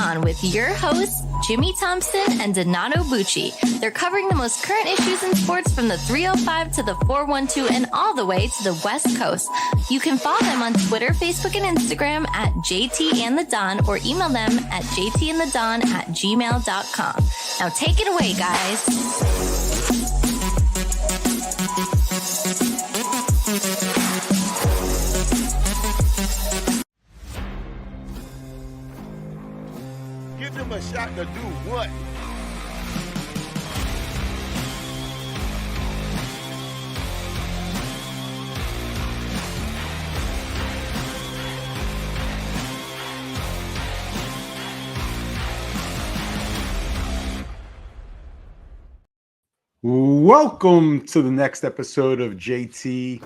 Don with your hosts, Jimmy Thompson and Donato Bucci. They're covering the most current issues in sports from the 305 to the 412 and all the way to the West Coast. You can follow them on Twitter, Facebook, and Instagram at JT and the Don, or email them at jtandthedon@gmail.com. Now take it away, guys. Give them a shot to do what? Welcome to the next episode of JT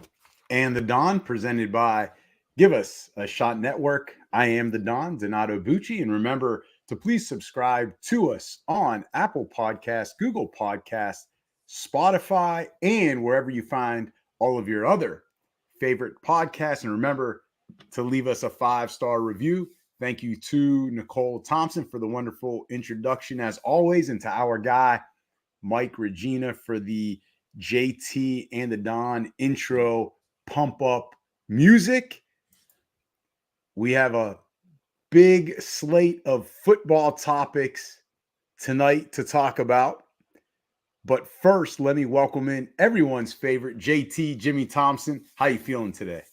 and the Don, presented by Give Us a Shot Network. I am the Don, Donato Bucci, and remember to please subscribe to us on Apple Podcasts, Google Podcasts, Spotify, and wherever you find all of your other favorite podcasts. And remember to leave us a 5-star review. Thank you to Nicole Thompson for the wonderful introduction, as always, and to our guy, Mike Regina, for the JT and the Don intro pump up music. We have a big slate of football topics tonight to talk about. But first, let me welcome in everyone's favorite, JT, Jimmy Thompson. How you feeling today?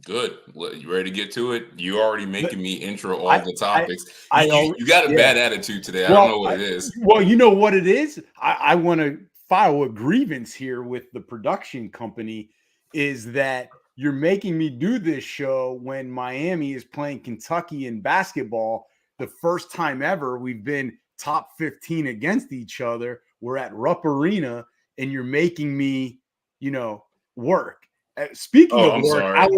Good. You ready to get to it? You already making me intro all the topics. I know you got a bad attitude today. I don't know what it is. Well, you know what it is? I want to file a grievance here with the production company, is that you're making me do this show when Miami is playing Kentucky in basketball. The first time ever we've been top 15 against each other. We're at Rupp Arena, and you're making me, work. Speaking of work, I'm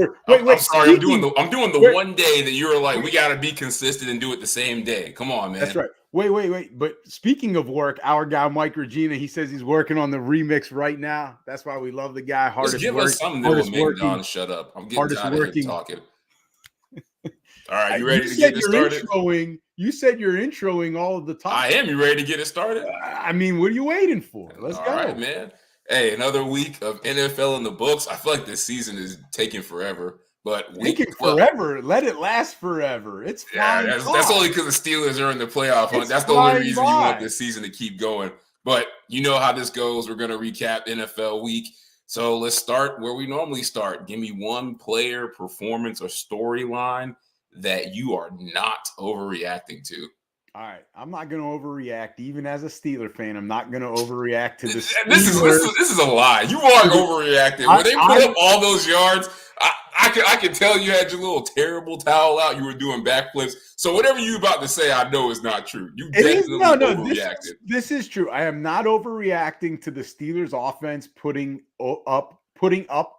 sorry. I'm doing the one day that you were like, we got to be consistent and do it the same day. Come on, man. That's right. Wait. But speaking of work, our guy Mike Regina, he says he's working on the remix right now. That's why we love the guy. Just give us something that will make Don shut up. I'm getting tired of him talking. All right, you ready to get it started? You said you're introing all of the topics. I am. You ready to get it started? I mean, what are you waiting for? Let's go. All right, man. Hey, another week of NFL in the books. I feel like this season is taking forever. But forever. Let it last forever. It's fine. Yeah, that's only because the Steelers are in the playoff hunt. That's the only reason you want this season to keep going. But you know how this goes. We're going to recap NFL week. So let's start where we normally start. Give me one player, performance, or storyline that you are not overreacting to. All right, I'm not going to overreact. Even as a Steeler fan, I'm not going to overreact to this. This is a lie. You are overreacting. When they put up all those yards, I can tell you had your little terrible towel out. You were doing backflips. So whatever you're about to say, I know is not true. You definitely overreacted. This is true. I am not overreacting to the Steelers' offense putting up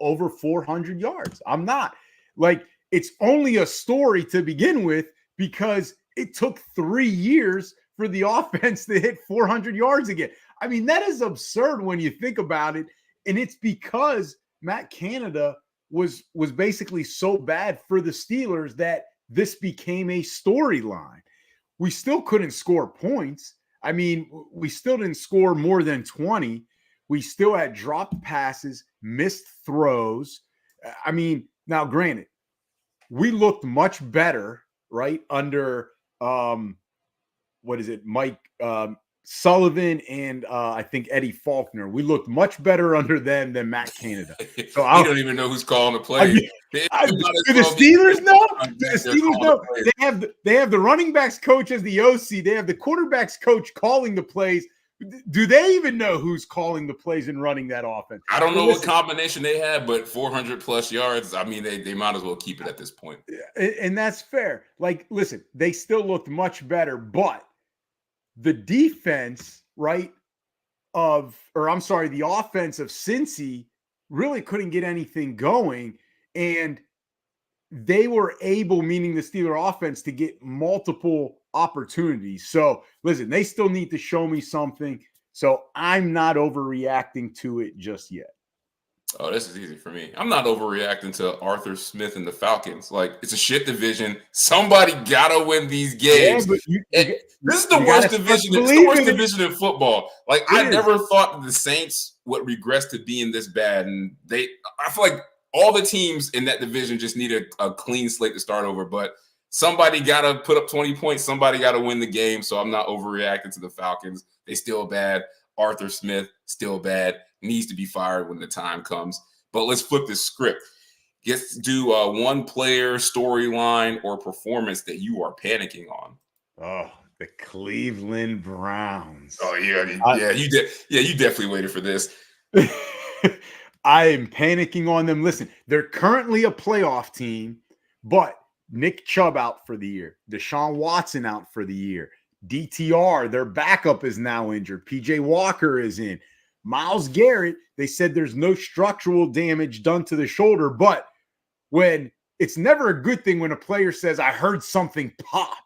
over 400 yards. I'm not. Like, it's only a story to begin with because it took 3 years for the offense to hit 400 yards again. I mean, that is absurd when you think about it. And it's because Matt Canada was basically so bad for the Steelers that this became a storyline. We still couldn't score points. I mean, we still didn't score more than 20. We still had dropped passes, missed throws. I mean, now granted, we looked much better, right, under Mike Sullivan and I think Eddie Faulkner. We looked much better under them than Matt Canada. So I don't even know who's calling the play. Do the Steelers know? They have the running backs coach as the OC. They have the quarterbacks coach calling the plays. Do they even know who's calling the plays and running that offense? I don't know what combination they have, but 400 plus yards. I mean, they might as well keep it at this point. And that's fair. Like, listen, they still looked much better, but the defense, right, the offense of Cincy really couldn't get anything going. And they were able, meaning the Steeler offense, to get multiple opportunities. So listen, they still need to show me something. So I'm not overreacting to it just yet. Oh, this is easy for me. I'm not overreacting to Arthur Smith and the Falcons. Like, it's a shit division. Somebody gotta win these games. But this is the worst division. It's the worst division in football. Like, I never thought that the Saints would regress to being this bad, and I feel like all the teams in that division just need a clean slate to start over. But somebody gotta put up 20 points. Somebody gotta win the game. So I'm not overreacting to the Falcons. They still bad. Arthur Smith still bad. Needs to be fired when the time comes. But let's flip this script. Let's do one player, storyline, or performance that you are panicking on. Oh, the Cleveland Browns. Oh yeah, you definitely waited for this. I am panicking on them. Listen, they're currently a playoff team, but Nick Chubb out for the year, Deshaun Watson out for the year, DTR, their backup, is now injured. PJ Walker is in. Myles Garrett, they said there's no structural damage done to the shoulder, but when it's never a good thing when a player says, I heard something pop,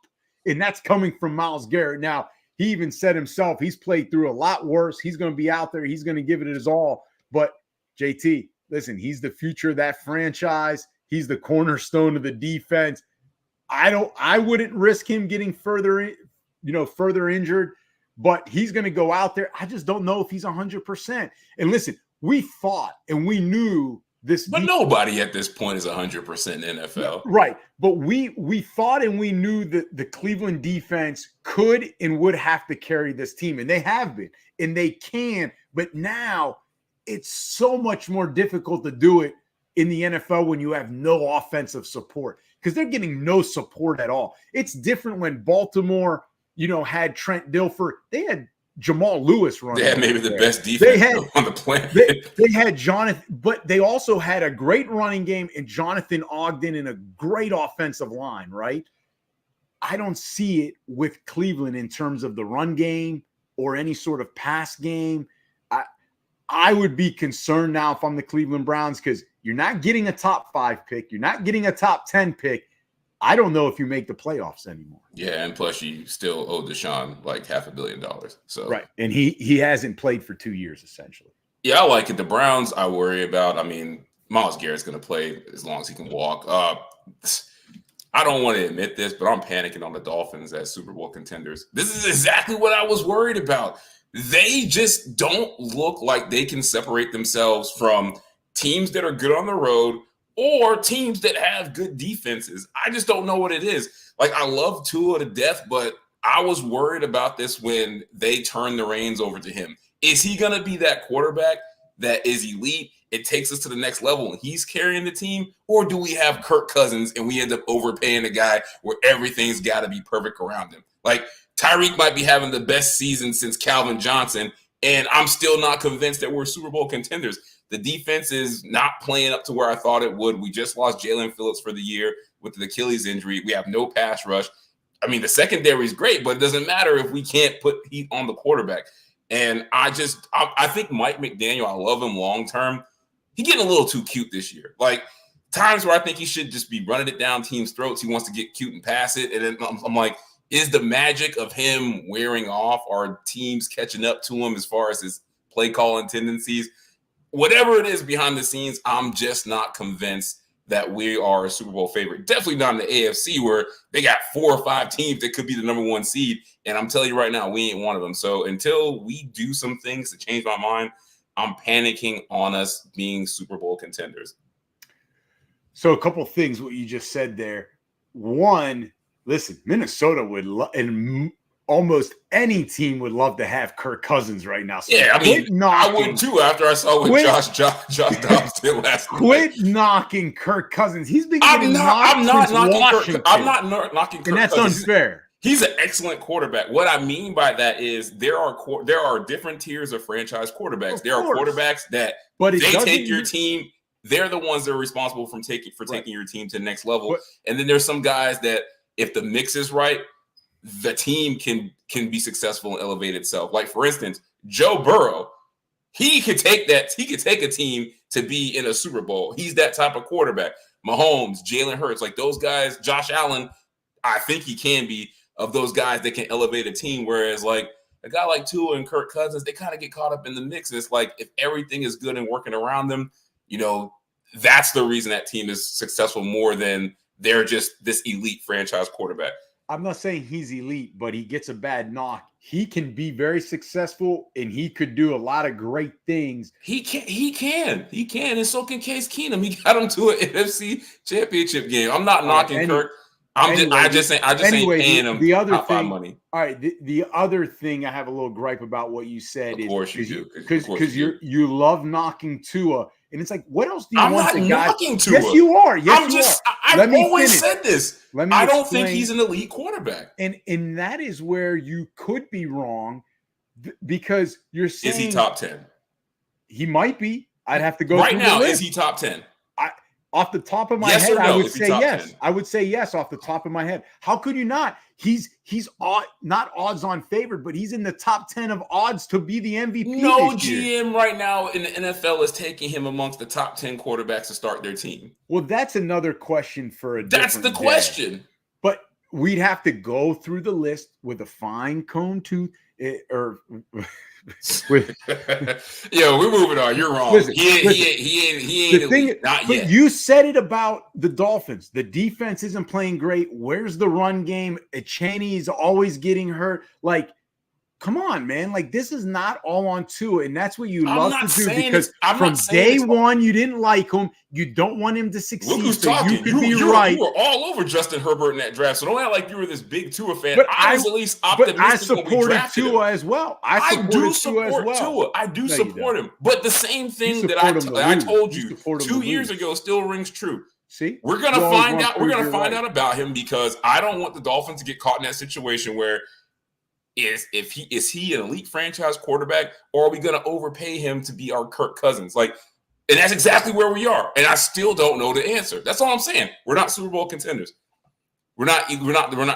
and that's coming from Myles Garrett. Now, he even said himself, he's played through a lot worse. He's going to be out there. He's going to give it his all. But JT, listen, he's the future of that franchise. He's the cornerstone of the defense. I wouldn't risk him getting further injured. But he's going to go out there. I just don't know if he's 100%. And listen, we thought and we knew this. But nobody at this point is 100% NFL. Right. But we thought and we knew that the Cleveland defense could and would have to carry this team. And they have been. And they can. But now it's so much more difficult to do it in the NFL when you have no offensive support. Because they're getting no support at all. It's different when Baltimore – had Trent Dilfer. They had Jamal Lewis running. They had maybe the best defense on the planet. They had Jonathan, but they also had a great running game and Jonathan Ogden and a great offensive line, right? I don't see it with Cleveland in terms of the run game or any sort of pass game. I would be concerned now if I'm the Cleveland Browns because you're not getting a top 5 pick. You're not getting a top 10 pick. I don't know if you make the playoffs anymore. Yeah, and plus you still owe Deshaun like $500 million. So right, and he hasn't played for 2 years essentially. Yeah, I like it. The Browns, I worry about. I mean, Myles Garrett's going to play as long as he can walk. I don't want to admit this, but I'm panicking on the Dolphins as Super Bowl contenders. This is exactly what I was worried about. They just don't look like they can separate themselves from teams that are good on the road or teams that have good defenses. I just don't know what it is. Like, I love Tua to death, but I was worried about this when they turned the reins over to him. Is he going to be that quarterback that is elite? It takes us to the next level and he's carrying the team? Or do we have Kirk Cousins and we end up overpaying a guy where everything's got to be perfect around him? Like, Tyreek might be having the best season since Calvin Johnson, and I'm still not convinced that we're Super Bowl contenders. The defense is not playing up to where I thought it would. We just lost Jalen Phillips for the year with the Achilles injury. We have no pass rush. I mean, the secondary is great, but it doesn't matter if we can't put heat on the quarterback. And I think Mike McDaniel, I love him long-term. He's getting a little too cute this year. Like, times where I think he should just be running it down teams' throats. He wants to get cute and pass it. And then I'm like, is the magic of him wearing off? Are teams catching up to him as far as his play calling tendencies? Whatever it is behind the scenes, I'm just not convinced that we are a Super Bowl favorite. Definitely not in the AFC where they got 4 or 5 teams that could be the number 1 seed. And I'm telling you right now, we ain't one of them. So until we do some things to change my mind, I'm panicking on us being Super Bowl contenders. So a couple of things, what you just said there. One, listen, Minnesota would and almost any team would love to have Kirk Cousins right now. So yeah, I mean, I would too after I saw what Josh Dobbs did last night. Quit knocking Kirk Cousins. He's been getting I'm not knocking Kirk and that's Cousins. Unfair. He's an excellent quarterback. What I mean by that is there are different tiers of franchise quarterbacks. There are quarterbacks that they take your team. They're the ones that are responsible for taking your team to the next level. And then there's some guys that if the mix is right, the team can be successful and elevate itself. Like, for instance, Joe Burrow, he could take a team to be in a Super Bowl. He's that type of quarterback. Mahomes, Jalen Hurts, like those guys, Josh Allen, I think he can be of those guys that can elevate a team. Whereas like a guy like Tua and Kirk Cousins, they kind of get caught up in the mix. And it's like if everything is good and working around them, that's the reason that team is successful more than they're just this elite franchise quarterback. I'm not saying he's elite, but he gets a bad knock. He can be very successful, and he could do a lot of great things. He can, and so can Case Keenum. He got him to an NFC Championship game. I'm not knocking Kirk. I just ain't paying him the other top thing, five money. All right, the other thing I have a little gripe about what you said is, of course you do, because you love knocking Tua, and it's like, what else do you want? I'm not knocking Tua. Yes, you are. Yes, I've always said this. I don't think he's an elite quarterback, and that is where you could be wrong, because you're saying, is he top 10? He might be. I'd have to go right now. Is he top 10? Off the top of my yes head, no? I would say yes. 10? I would say yes off the top of my head. How could you not? He's not odds on favored, but he's in the top 10 of odds to be the MVP. No GM right now in the NFL is taking him amongst the top 10 quarterbacks to start their team. Well, that's another question for a That's the question. Day. But we'd have to go through the list with a fine comb tooth, Yo, we're moving on. You're wrong. Listen, he ain't elite. Not yet. You said it about the Dolphins. The defense isn't playing great. Where's the run game? Cheney is always getting hurt. Like, come on, man. Like, this is not all on Tua, and that's what you love to do, because from day one you didn't like him. You don't want him to succeed. Look who's so talking. You could be right. You were all over Justin Herbert in that draft, so don't act like you were this big Tua fan. But I was at least optimistic. But I supported Tua as well. I do support Tua. I do support him. But the same thing that I told you 2 years ago still rings true. See, we're gonna find out. We're gonna find out about him, because I don't want the Dolphins to get caught in that situation where is he an elite franchise quarterback, or are we going to overpay him to be our Kirk Cousins? Like, and that's exactly where we are. And I still don't know the answer. That's all I'm saying. We're not Super Bowl contenders. We're not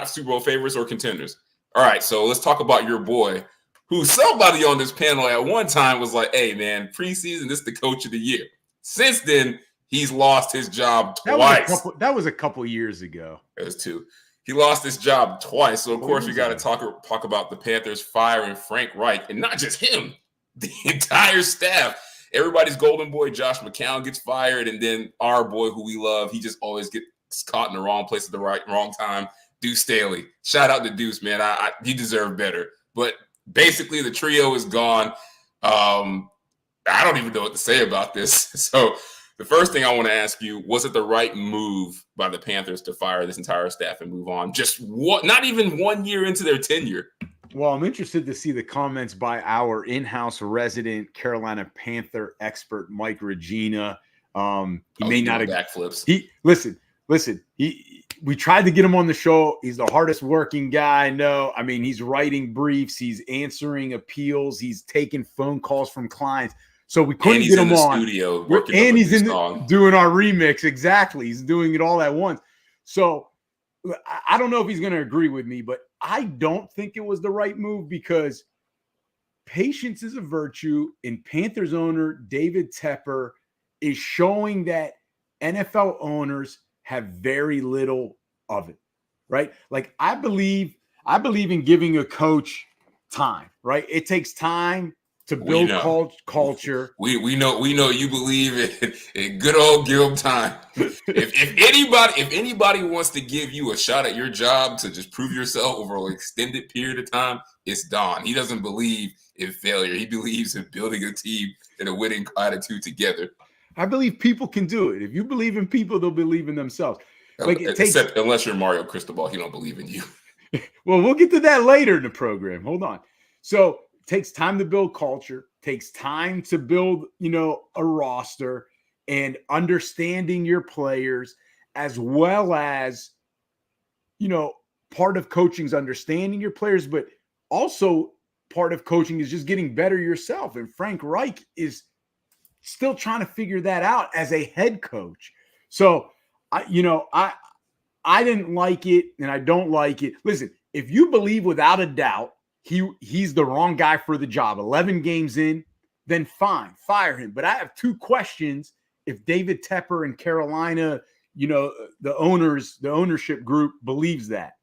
Super Bowl favorites or contenders. All right, so let's talk about your boy, who somebody on this panel at one time was like, "Hey, man, preseason, this is the coach of the year." Since then, he's lost his job twice. That was a couple years ago. It was 2. He lost his job twice. So, of course, we got to talk about the Panthers firing Frank Reich. And not just him, the entire staff. Everybody's golden boy, Josh McCown, gets fired. And then our boy, who we love, he just always gets caught in the wrong place at the wrong time. Deuce Staley. Shout out to Deuce, man. He deserved better. But basically, the trio is gone. I don't even know what to say about this. So, the first thing I want to ask you, was it the right move by the Panthers to fire this entire staff and move on? Not even 1 year into their tenure. Well, I'm interested to see the comments by our in-house resident Carolina Panther expert, Mike Regina. He may not have backflips. Listen. We tried to get him on the show. He's the hardest working guy I know. I mean, he's writing briefs, he's answering appeals, he's taking phone calls from clients. So we couldn't get him on. Studio and he's doing our remix. Exactly. He's doing it all at once. So I don't know if he's going to agree with me, but I don't think it was the right move, because patience is a virtue, and Panthers owner David Tepper is showing that NFL owners have very little of it, right? Like, I believe in giving a coach time, right? It takes time to build culture. We know you believe in good old give them time. If anybody wants to give you a shot at your job to just prove yourself over an extended period of time, it's Don. He doesn't believe in failure. He believes in building a team and a winning attitude together. I believe people can do it. If you believe in people, they'll believe in themselves. Except unless you're Mario Cristobal, he don't believe in you. Well, we'll get to that later in the program. Hold on. So, takes time to build culture, takes time to build, a roster, and understanding your players, as well as, part of coaching is understanding your players, but also part of coaching is just getting better yourself. And Frank Reich is still trying to figure that out as a head coach. So, I didn't like it, and I don't like it. Listen, if you believe without a doubt he's the wrong guy for the job 11 games in, then fine, fire him. But I have 2 questions if David Tepper and Carolina, the ownership group believes that.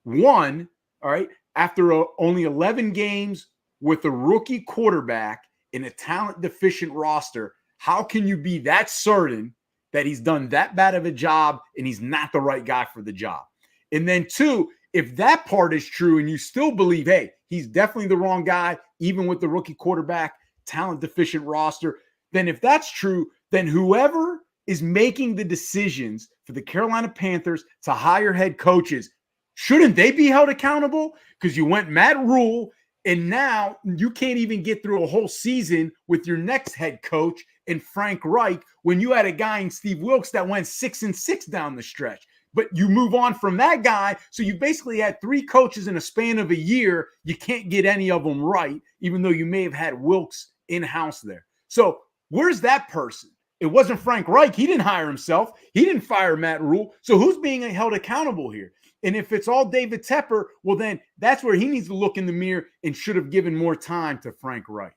One, all right, after only 11 games with a rookie quarterback in a talent-deficient roster, How can you be that certain that he's done that bad of a job and he's not the right guy for the job? And then 2, if that part is true and you still believe, hey, he's definitely the wrong guy, even with the rookie quarterback, talent deficient roster, then if that's true, then whoever is making the decisions for the Carolina Panthers to hire head coaches, shouldn't they be held accountable? Because you went Matt Rule, and now you can't even get through a whole season with your next head coach and Frank Reich when you had a guy in Steve Wilkes that went 6-6 down the stretch. But you move on from that guy, so you basically had 3 coaches in a span of a year. You can't get any of them right, even though you may have had Wilkes in-house there. So where's that person? It wasn't Frank Reich. He didn't hire himself. He didn't fire Matt Rule. So who's being held accountable here? And if it's all David Tepper, well, then that's where he needs to look in the mirror and should have given more time to Frank Reich.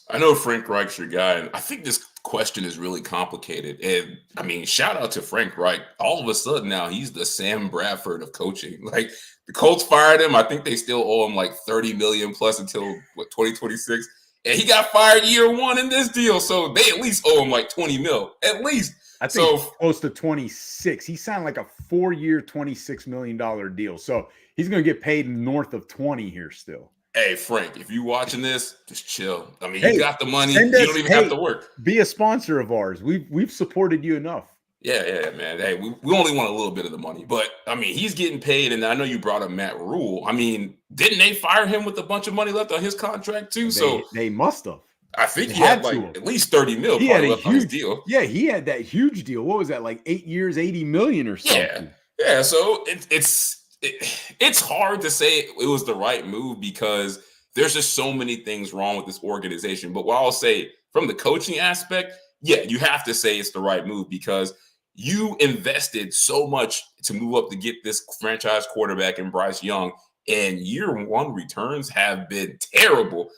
I know Frank Reich's your guy, and I think this question is really complicated. And I mean, shout out to Frank Reich. All of a sudden now he's the Sam Bradford of coaching. Like, the Colts fired him. I think they still owe him like $30 million plus until 2026. And he got fired year 1 in this deal. So they at least owe him like 20 mil, at least. I think close to 26. He signed like a 4-year, $26 million deal. So he's going to get paid north of 20 here still. Hey, Frank, if you watching this, just chill. I mean, you got the money. You don't even have to work. Be a sponsor of ours. We've supported you enough. Yeah, man. Hey, we only want a little bit of the money. But, I mean, he's getting paid, and I know you brought up Matt Rule. I mean, didn't they fire him with a bunch of money left on his contract too? They must have. I think he had like at least 30 mil left on his deal. Yeah, he had that huge deal. What was that, like 8 years, 80 million or something? Yeah. So it's hard to say it was the right move because there's just so many things wrong with this organization. But what I'll say from the coaching aspect, yeah, you have to say it's the right move because you invested so much to move up to get this franchise quarterback in Bryce Young, and year 1 returns have been terrible.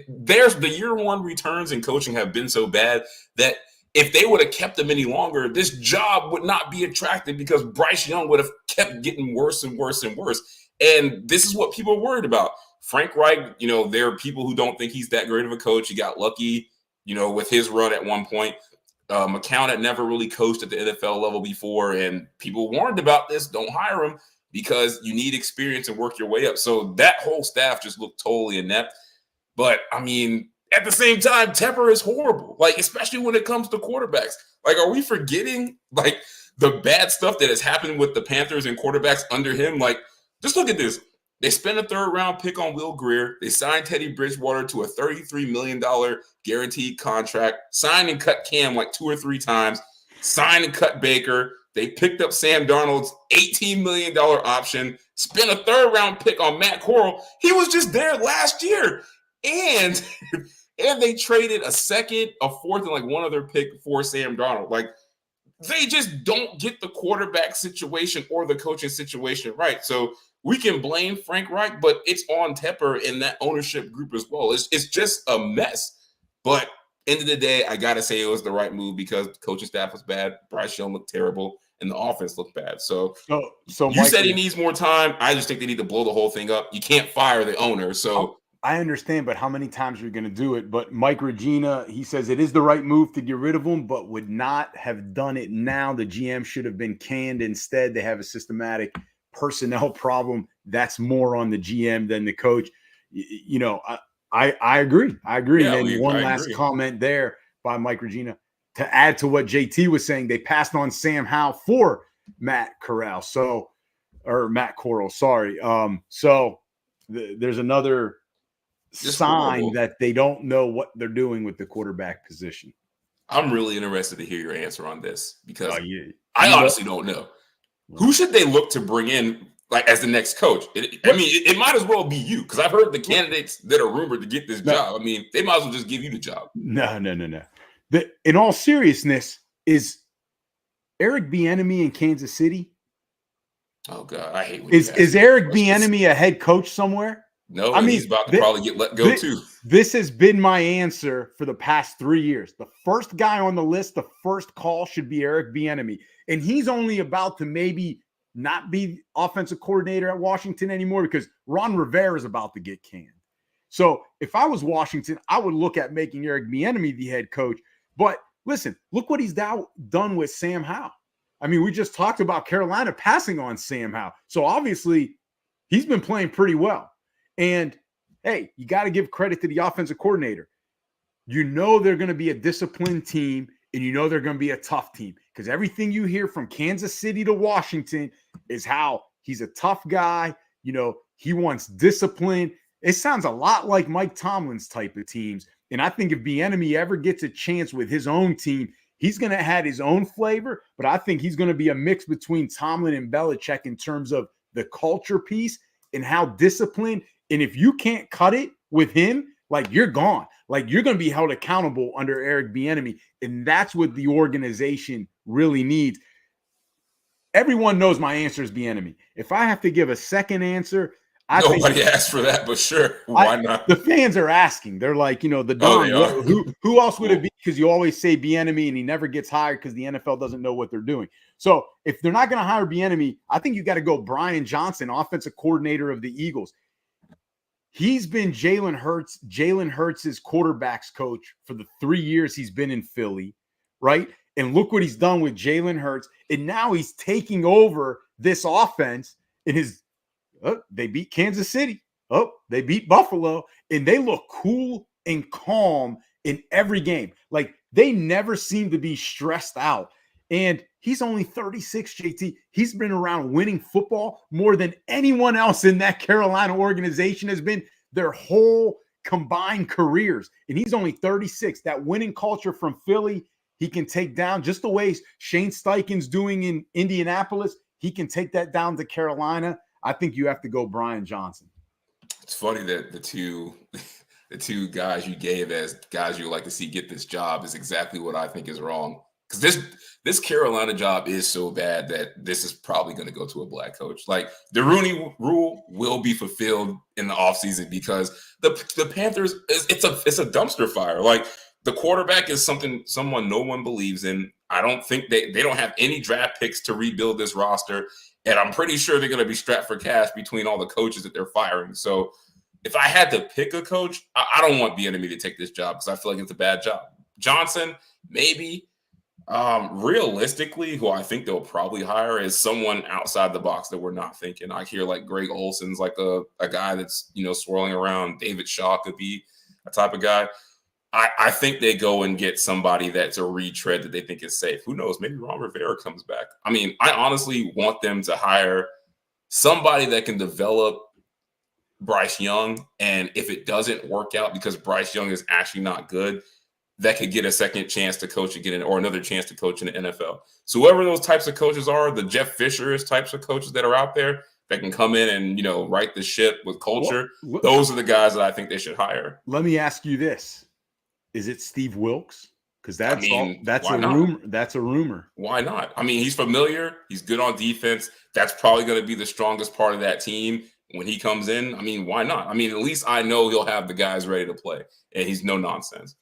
There's the year 1 returns in coaching have been so bad that if they would have kept him any longer, this job would not be attractive because Bryce Young would have kept getting worse and worse and worse. And this is what people are worried about. Frank Reich, there are people who don't think he's that great of a coach. He got lucky, with his run at one point. McCown had never really coached at the NFL level before, and people warned about this. Don't hire him because you need experience and work your way up. So that whole staff just looked totally inept. But, I mean, at the same time, Tepper is horrible, like, especially when it comes to quarterbacks. Like, are we forgetting, like, the bad stuff that has happened with the Panthers and quarterbacks under him? Like, just look at this. They spent a 3rd-round pick on Will Grier. They signed Teddy Bridgewater to a $33 million guaranteed contract, signed and cut Cam like 2 or 3 times, signed and cut Baker. They picked up Sam Darnold's $18 million option, spent a 3rd-round pick on Matt Corral. He was just there last year. And they traded a 2nd, a 4th, and like one other pick for Sam Darnold. Like, they just don't get the quarterback situation or the coaching situation right. So we can blame Frank Reich, but it's on Tepper and that ownership group as well. It's just a mess. But end of the day, I got to say it was the right move because the coaching staff was bad. Bryce Young looked terrible, and the offense looked bad. So you Mike, said he needs more time. I just think they need to blow the whole thing up. You can't fire the owner. So I understand, but how many times are you going to do it? But Mike Regina, he says it is the right move to get rid of him, but would not have done it now. The GM should have been canned. Instead, they have a systematic personnel problem. That's more on the GM than the coach. I agree. Yeah, and one last comment there by Mike Regina to add to what JT was saying. They passed on Sam Howell for Matt Corral. Matt Corral. Sorry. There's another sign that they don't know what they're doing with the quarterback position. I'm really interested to hear your answer on this because I honestly don't know. Who should they look to bring in like as the next coach? It might as well be you because I've heard the candidates that are rumored to get this job. I mean, they might as well just give you the job. No. In all seriousness, is Eric Bieniemy in Kansas City? Oh God, I hate when is Eric Bieniemy a head coach somewhere? No, he's about to probably get let go too. This has been my answer for the past 3 years. The first guy on the list, the first call should be Eric Bieniemy. And he's only about to maybe not be offensive coordinator at Washington anymore because Ron Rivera is about to get canned. So if I was Washington, I would look at making Eric Bieniemy the head coach. But listen, look what he's now done with Sam Howell. I mean, we just talked about Carolina passing on Sam Howell. So obviously he's been playing pretty well. And hey, you got to give credit to the offensive coordinator. You know they're going to be a disciplined team, and you know they're going to be a tough team, because everything you hear from Kansas City to Washington is how he's a tough guy. You know, he wants discipline. It sounds a lot like Mike Tomlin's type of teams. And I think if Bieniemy ever gets a chance with his own team, he's going to have his own flavor, but I think he's going to be a mix between Tomlin and Belichick in terms of the culture piece and how disciplined. And if you can't cut it with him, like, you're gone. Like, you're going to be held accountable under Eric Bieniemy, and that's what the organization really needs. Everyone knows my answer is Bieniemy. If I have to give a second answer, nobody asked for that, but sure, why not? The fans are asking. They're like, you know, the Don. Who else would it be? Because you always say Bieniemy, and he never gets hired because the NFL doesn't know what they're doing. So if they're not going to hire Bieniemy, I think you got to go Brian Johnson, offensive coordinator of the Eagles. He's been Jalen Hurts' quarterbacks coach for the 3 years he's been in Philly, right? And look what he's done with Jalen Hurts. And now he's taking over this offense. They beat Kansas City. They beat Buffalo. And they look cool and calm in every game. Like, they never seem to be stressed out. And he's only 36, JT. He's been around winning football more than anyone else in that Carolina organization has been their whole combined careers. And he's only 36. That winning culture from Philly, he can take down just the way Shane Steichen's doing in Indianapolis. He can take that down to Carolina. I think you have to go Brian Johnson. It's funny that the two guys you gave as guys you would like to see get this job is exactly what I think is wrong. Because this Carolina job is so bad that this is probably going to go to a black coach. Like, the Rooney Rule will be fulfilled in the offseason because the Panthers it's a dumpster fire. Like, the quarterback is someone no one believes in. I don't think they don't have any draft picks to rebuild this roster, and I'm pretty sure they're going to be strapped for cash between all the coaches that they're firing. So if I had to pick a coach, I don't want Bieniemy to take this job because I feel like it's a bad job. Johnson, maybe. Realistically, who I think they'll probably hire is someone outside the box that we're not thinking. I hear like Greg Olson's like a guy that's, you know, swirling around. David Shaw could be a type of guy. I think they go and get somebody that's a retread that they think is safe. Who knows? Maybe Ron Rivera comes back. I mean, I honestly want them to hire somebody that can develop Bryce Young. And if it doesn't work out because Bryce Young is actually not good, that could get a second chance to coach again or another chance to coach in the NFL. So whoever those types of coaches are, the Jeff Fisher types of coaches that are out there that can come in and, you know, right the ship with culture, those are the guys that I think they should hire. Let me ask you this. Is it Steve Wilks? Because that's a rumor. That's a rumor. Why not? I mean, he's familiar. He's good on defense. That's probably going to be the strongest part of that team when he comes in. I mean, why not? I mean, at least I know he'll have the guys ready to play, and he's no nonsense.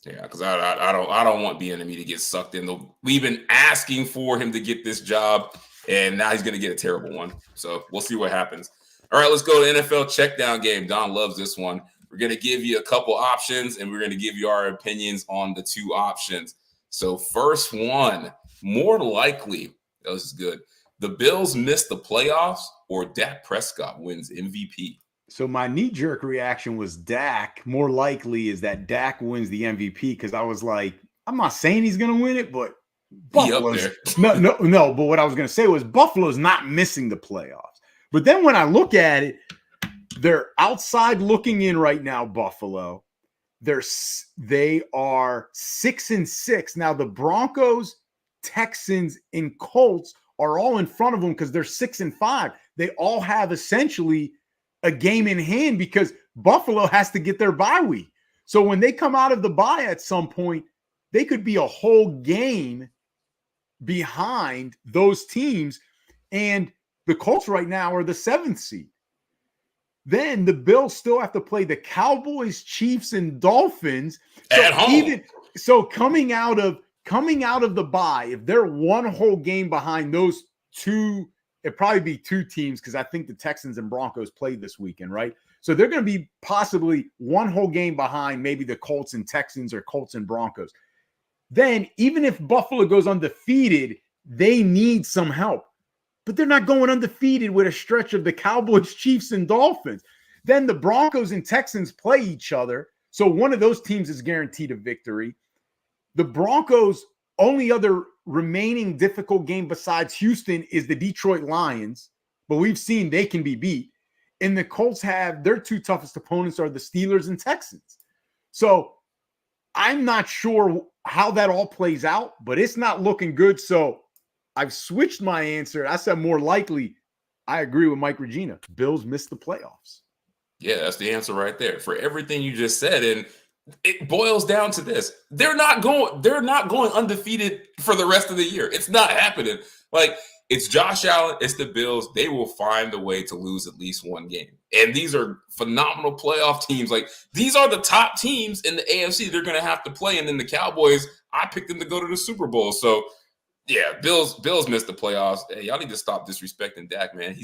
Yeah, because I don't want Bieniemy to get sucked in. We've been asking for him to get this job, and now he's going to get a terrible one. So we'll see what happens. All right, let's go to NFL checkdown game. Don loves this one. We're going to give you a couple options, and we're going to give you our opinions on the two options. So first one, more likely, this is good, the Bills miss the playoffs or Dak Prescott wins MVP. So my knee-jerk reaction was Dak. More likely is that Dak wins the MVP because I was like, I'm not saying he's going to win it, but Buffalo's no. But what I was going to say was Buffalo's not missing the playoffs. But then when I look at it, they're outside looking in right now, Buffalo. They are 6-6. Now the Broncos, Texans, and Colts are all in front of them because they're 6-5. They all have essentially a game in hand because Buffalo has to get their bye week. So when they come out of the bye at some point, they could be a whole game behind those teams. And the Colts right now are the 7th seed. Then the Bills still have to play the Cowboys, Chiefs, and Dolphins. At home. Coming out of the bye, if they're one whole game behind those two it'd probably be two teams because I think the Texans and Broncos played this weekend, right? So they're going to be possibly one whole game behind maybe the Colts and Texans or Colts and Broncos. Then even if Buffalo goes undefeated, they need some help. But they're not going undefeated with a stretch of the Cowboys, Chiefs, and Dolphins. Then the Broncos and Texans play each other. So one of those teams is guaranteed a victory. The Broncos' only other remaining difficult game besides Houston is the Detroit Lions. But we've seen they can be beat. And the Colts have their two toughest opponents are the Steelers and Texans. So I'm not sure how that all plays out, but it's not looking good. So I've switched my answer. I said more likely. I agree with Mike Regina. Bills missed the playoffs. Yeah, that's the answer right there for everything you just said. And it boils down to this. They're not going undefeated for the rest of the year. It's not happening. Like, it's Josh Allen, it's the Bills. They will find a way to lose at least one game. And these are phenomenal playoff teams. Like, these are the top teams in the AFC they're going to have to play. And then the Cowboys, I picked them to go to the Super Bowl. So, yeah, Bills missed the playoffs. Hey, y'all need to stop disrespecting Dak, man.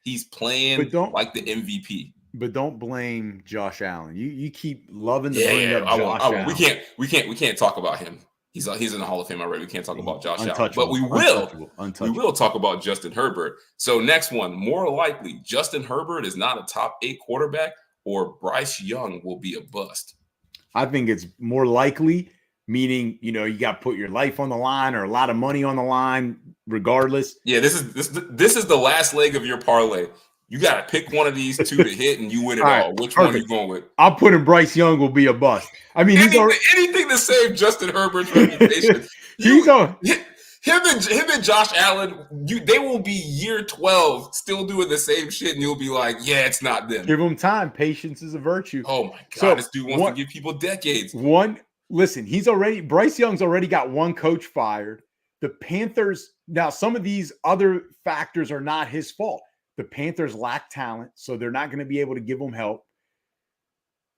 He's playing like the MVP. But don't blame Josh Allen. You keep loving to bring up Josh Allen. We can't talk about him. He's in the Hall of Fame already. We can't talk about Josh Allen. But we will talk about Justin Herbert. So next one, more likely, Justin Herbert is not a top 8 quarterback or Bryce Young will be a bust. I think it's more likely, meaning, you got to put your life on the line or a lot of money on the line regardless. Yeah, this is the last leg of your parlay. You got to pick one of these two to hit, and you win it all. Which one are you going with? I'll put in Bryce Young will be a bust. I mean, anything to save Justin Herbert's reputation. Him and Josh Allen, they will be year 12 still doing the same shit, and you'll be like, yeah, it's not them. Give them time. Patience is a virtue. Oh, my God. This dude wants to give people decades. Listen, Bryce Young's already got one coach fired. The Panthers, now some of these other factors are not his fault. The Panthers lack talent, so they're not going to be able to give them help.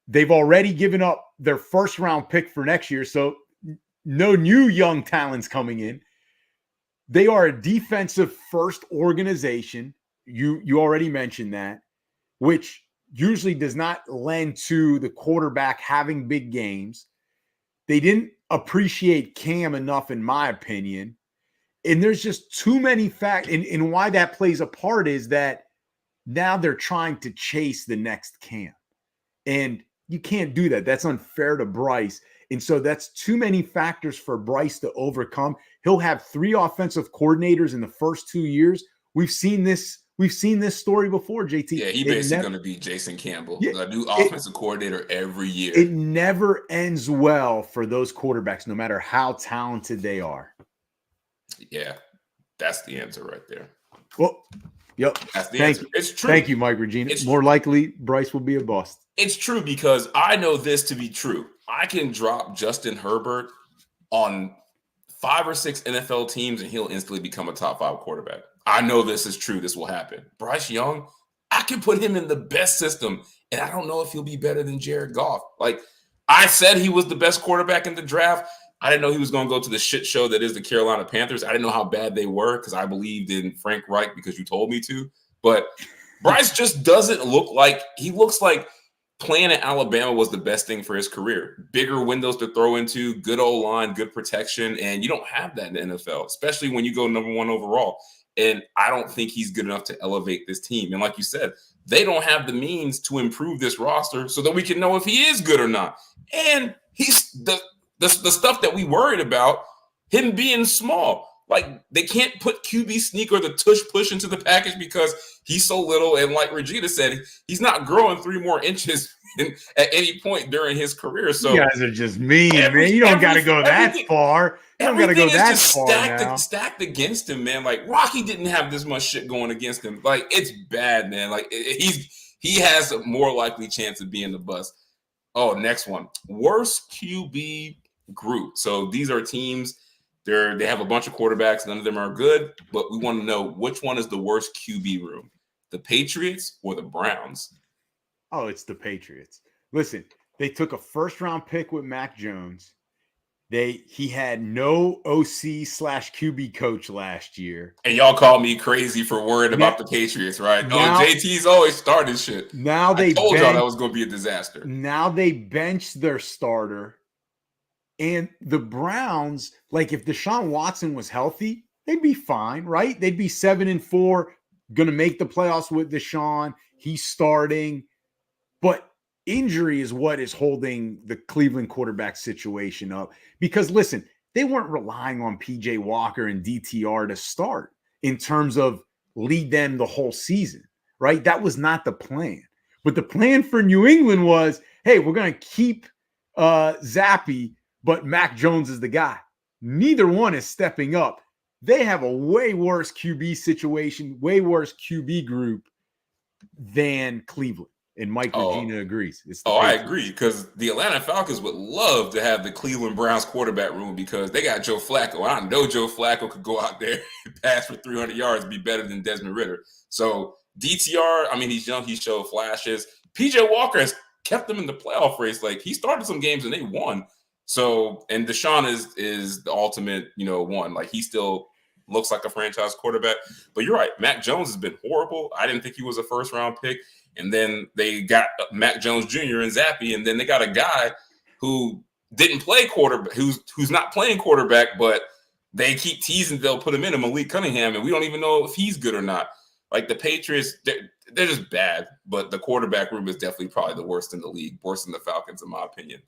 They've already given up their first-round pick for next year, so no new young talents coming in. They are a defensive-first organization. You already mentioned that, which usually does not lend to the quarterback having big games. They didn't appreciate Cam enough, in my opinion. And there's just too many facts. And why that plays a part is that now they're trying to chase the next Cam. And you can't do that. That's unfair to Bryce. And so that's too many factors for Bryce to overcome. He'll have 3 offensive coordinators in the first 2 years. We've seen this story before, JT. Yeah, he's basically going to be Jason Campbell, a new offensive coordinator every year. It never ends well for those quarterbacks, no matter how talented they are. Yeah, that's the answer right there. Well, yep. That's the answer. It's true. Thank you, Mike Regina. It's more likely Bryce will be a bust. It's true because I know this to be true. I can drop Justin Herbert on 5 or 6 NFL teams and he'll instantly become a top 5 quarterback. I know this is true. This will happen. Bryce Young, I can put him in the best system, and I don't know if he'll be better than Jared Goff. Like, I said he was the best quarterback in the draft. I didn't know he was going to go to the shit show that is the Carolina Panthers. I didn't know how bad they were because I believed in Frank Reich because you told me to. But Bryce just doesn't look like – he looks like playing at Alabama was the best thing for his career. Bigger windows to throw into, good O-line, good protection, and you don't have that in the NFL, especially when you go number 1 overall. And I don't think he's good enough to elevate this team. And like you said, they don't have the means to improve this roster so that we can know if he is good or not. And he's the stuff that we worried about, him being small. Like, they can't put QB sneak or the tush push into the package because he's so little. And like Regina said, he's not growing 3 more inches at any point during his career. So you guys are just mean, man. You don't got to go that far. You don't got to go that far now. Stacked against him, man. Like, Rocky didn't have this much shit going against him. Like, it's bad, man. Like, he has a more likely chance of being the bust. Oh, next one. Worst QB group. So these are teams. They have a bunch of quarterbacks. None of them are good, but we want to know which one is the worst QB room, the Patriots or the Browns? Oh, it's the Patriots. Listen, they took a first-round pick with Mac Jones. He had no OC/QB coach last year. And y'all called me crazy for worrying about the Patriots, right? JT's always starting shit. Now I told y'all that was going to be a disaster. Now they benched their starter. And the Browns, like if Deshaun Watson was healthy, they'd be fine, right? They'd be 7-4, going to make the playoffs with Deshaun. He's starting. But injury is what is holding the Cleveland quarterback situation up. Because listen, they weren't relying on PJ Walker and DTR to start in terms of lead them the whole season, right? That was not the plan. But the plan for New England was, hey, we're going to keep Zappy, but Mac Jones is the guy. Neither one is stepping up. They have a way worse QB situation, way worse QB group than Cleveland. And Mike Regina agrees. I agree, because the Atlanta Falcons would love to have the Cleveland Browns quarterback room because they got Joe Flacco. I know Joe Flacco could go out there and pass for 300 yards and be better than Desmond Ridder. So DTR, I mean, he's young. He showed flashes. PJ Walker has kept them in the playoff race. Like, he started some games and they won. So, and Deshaun is the ultimate, one. Like, he still looks like a franchise quarterback. But you're right. Mac Jones has been horrible. I didn't think he was a first-round pick. And then they got Mac Jones Jr. and Zappy, and then they got a guy who didn't play quarterback, who's not playing quarterback, but they keep teasing they'll put him in, Malik Cunningham, and we don't even know if he's good or not. Like, the Patriots, they're just bad, but the quarterback room is definitely probably the worst in the league, worse than the Falcons, in my opinion.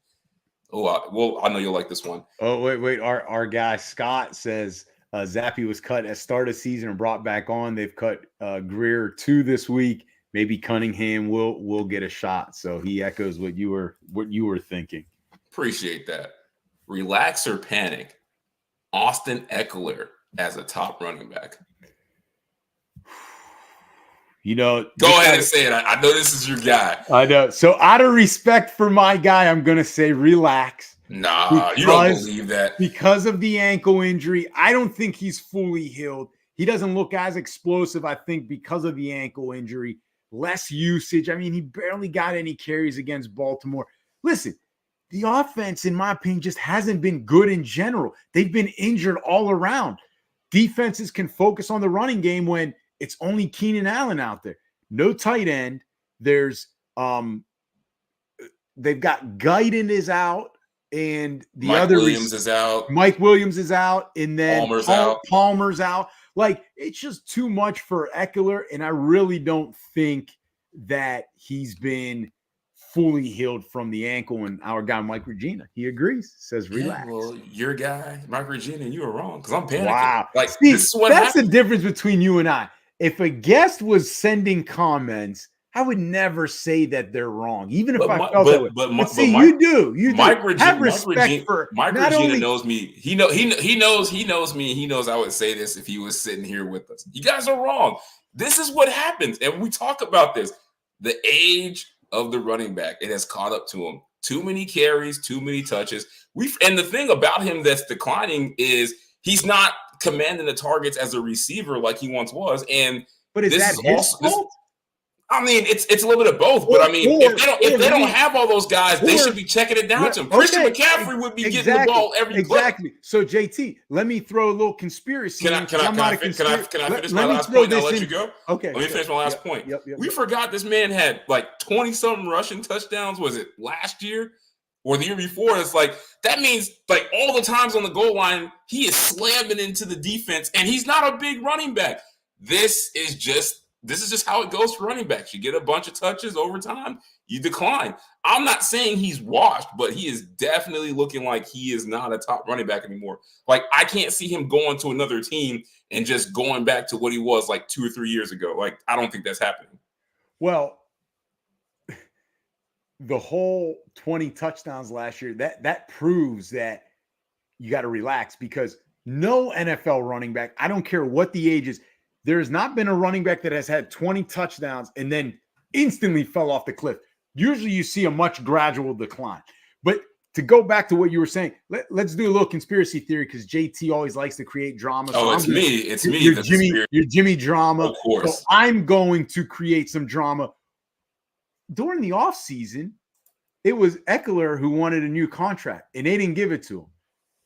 I know you'll like this one. Oh, wait. Our guy Scott says Zappy was cut at start of season and brought back on. They've cut Greer 2 this week. Maybe Cunningham will get a shot. So he echoes what you were thinking. Appreciate that. Relax or panic. Austin Eckler as a top running back. Go ahead and say it. I know this is your guy. I know. So out of respect for my guy, I'm going to say relax. Nah, you don't believe that. Because of the ankle injury, I don't think he's fully healed. He doesn't look as explosive, I think, because of the ankle injury. Less usage. I mean, he barely got any carries against Baltimore. Listen, the offense, in my opinion, just hasn't been good in general. They've been injured all around. Defenses can focus on the running game when it's only Keenan Allen out there. No tight end. There's they've got Guyton is out, and Mike Williams is out. Mike Williams is out, and then Palmer's out. Like, it's just too much for Eckler, and I really don't think that he's been fully healed from the ankle. And our guy, Mike Regina, he agrees, says relax. Yeah, well, your guy, Mike Regina, you were wrong because I'm panicking. Wow. Like, see, this is what that's happened. the difference between you and I. If a guest was sending comments, I would never say that they're wrong, even if I felt that way. But see, you do. Mike have respect for Mike Regina knows me. He knows me. He knows I would say this if he was sitting here with us. You guys are wrong. This is what happens, and we talk about this. The age of the running back, it has caught up to him. Too many carries, too many touches. And the thing about him that's declining is he's not commanding the targets as a receiver like he once was. And but is that his fault? I mean, it's a little bit of both, but I mean, if they don't have all those guys, they should be checking it down to him. Christian McCaffrey would be getting the ball every play. Exactly. So JT, let me throw a little conspiracy. Can I finish my last point? And I'll let you go. Okay. Let me finish my last point. Yep. We forgot this man had like 20-something rushing touchdowns. Was it last year or the year before? It's like that means like all the times on the goal line, he is slamming into the defense, and he's not a big running back. This is just how it goes for running backs. You get a bunch of touches over time, you decline. I'm not saying he's washed, but he is definitely looking like he is not a top running back anymore. Like, I can't see him going to another team and just going back to what he was like 2 or 3 years ago. Like, I don't think that's happening. Well, the whole 20 touchdowns last year, that proves that you got to relax, because no NFL running back, I don't care what the age is, there's not been a running back that has had 20 touchdowns and then instantly fell off the cliff. Usually you see a much gradual decline. But to go back to what you were saying, let's do a little conspiracy theory, because JT always likes to create drama. So it's me. It's me. You're Jimmy drama. Of course. So I'm going to create some drama. During the offseason, it was Eckler who wanted a new contract, and they didn't give it to him.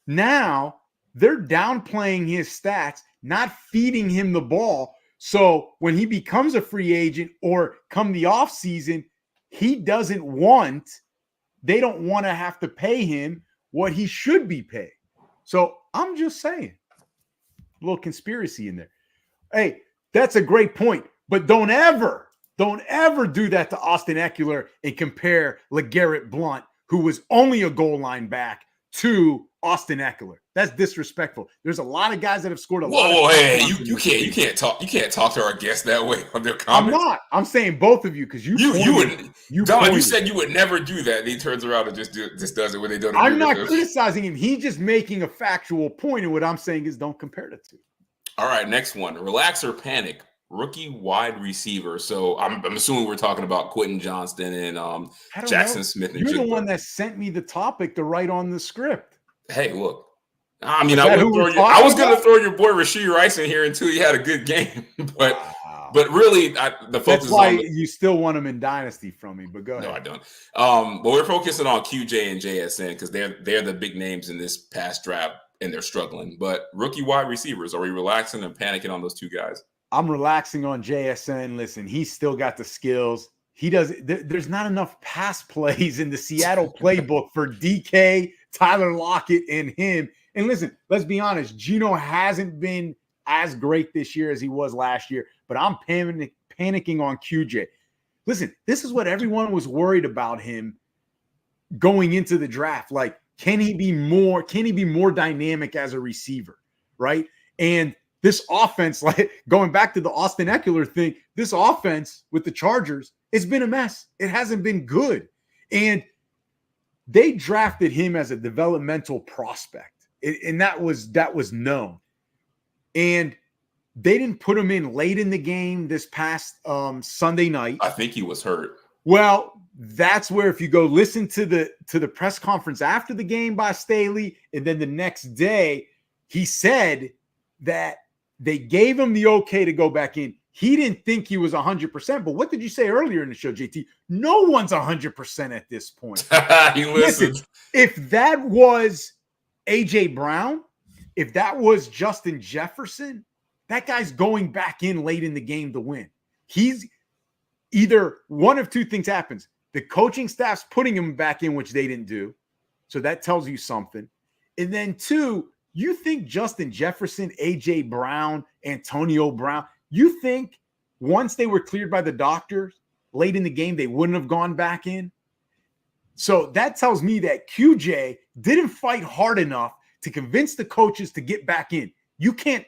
Now they're downplaying his stats, not feeding him the ball. So when he becomes a free agent or come the offseason, they don't want to have to pay him what he should be paid. So I'm just saying, a little conspiracy in there. Hey, that's a great point, but don't ever do that to Austin Eckler and compare LeGarrette Blount, who was only a goal line back, to Austin Eckler. That's disrespectful. There's a lot of guys that have scored a lot. Whoa, hey, you can't talk to our guests that way on their comments. I'm not. I'm saying both of you because you said you would never do that. And he turns around and just does it when they don't. I'm not criticizing him. He's just making a factual point, and what I'm saying is don't compare the two. All right, next one. Relax or panic. Rookie wide receiver. So I'm assuming we're talking about Quentin Johnston and Jackson Smith. You're the one that sent me the topic to write on the script. Hey, look. I mean, I was going to throw your boy Rashee Rice in here until he had a good game, but really, the focus. That's why you still want him in Dynasty from me. But go ahead. No, I don't. But we're focusing on QJ and JSN because they're the big names in this past draft, and they're struggling. But rookie wide receivers, are we relaxing and panicking on those two guys? I'm relaxing on JSN. Listen, he's still got the skills. There's not enough pass plays in the Seattle playbook for DK, Tyler Lockett, and him. And listen, let's be honest. Geno hasn't been as great this year as he was last year, but I'm panicking on QJ. Listen, this is what everyone was worried about him going into the draft. Like, can he be more dynamic as a receiver, right? And this offense, like going back to the Austin Eckler thing, this offense with the Chargers, it's been a mess. It hasn't been good. And they drafted him as a developmental prospect. And that was known. And they didn't put him in late in the game this past Sunday night. I think he was hurt. Well, that's where if you go listen to the press conference after the game by Staley, and then the next day, he said that they gave him the okay to go back in. He didn't think he was 100%. But what did you say earlier in the show, JT? No one's 100% at this point. He listened. Listen, if that was A.J. Brown, if that was Justin Jefferson, that guy's going back in late in the game to win. He's either one of two things happens. The coaching staff's putting him back in, which they didn't do. So that tells you something. And then two, you think Justin Jefferson, A.J. Brown, Antonio Brown, you think once they were cleared by the doctors late in the game, they wouldn't have gone back in? So that tells me that QJ didn't fight hard enough to convince the coaches to get back in. You can't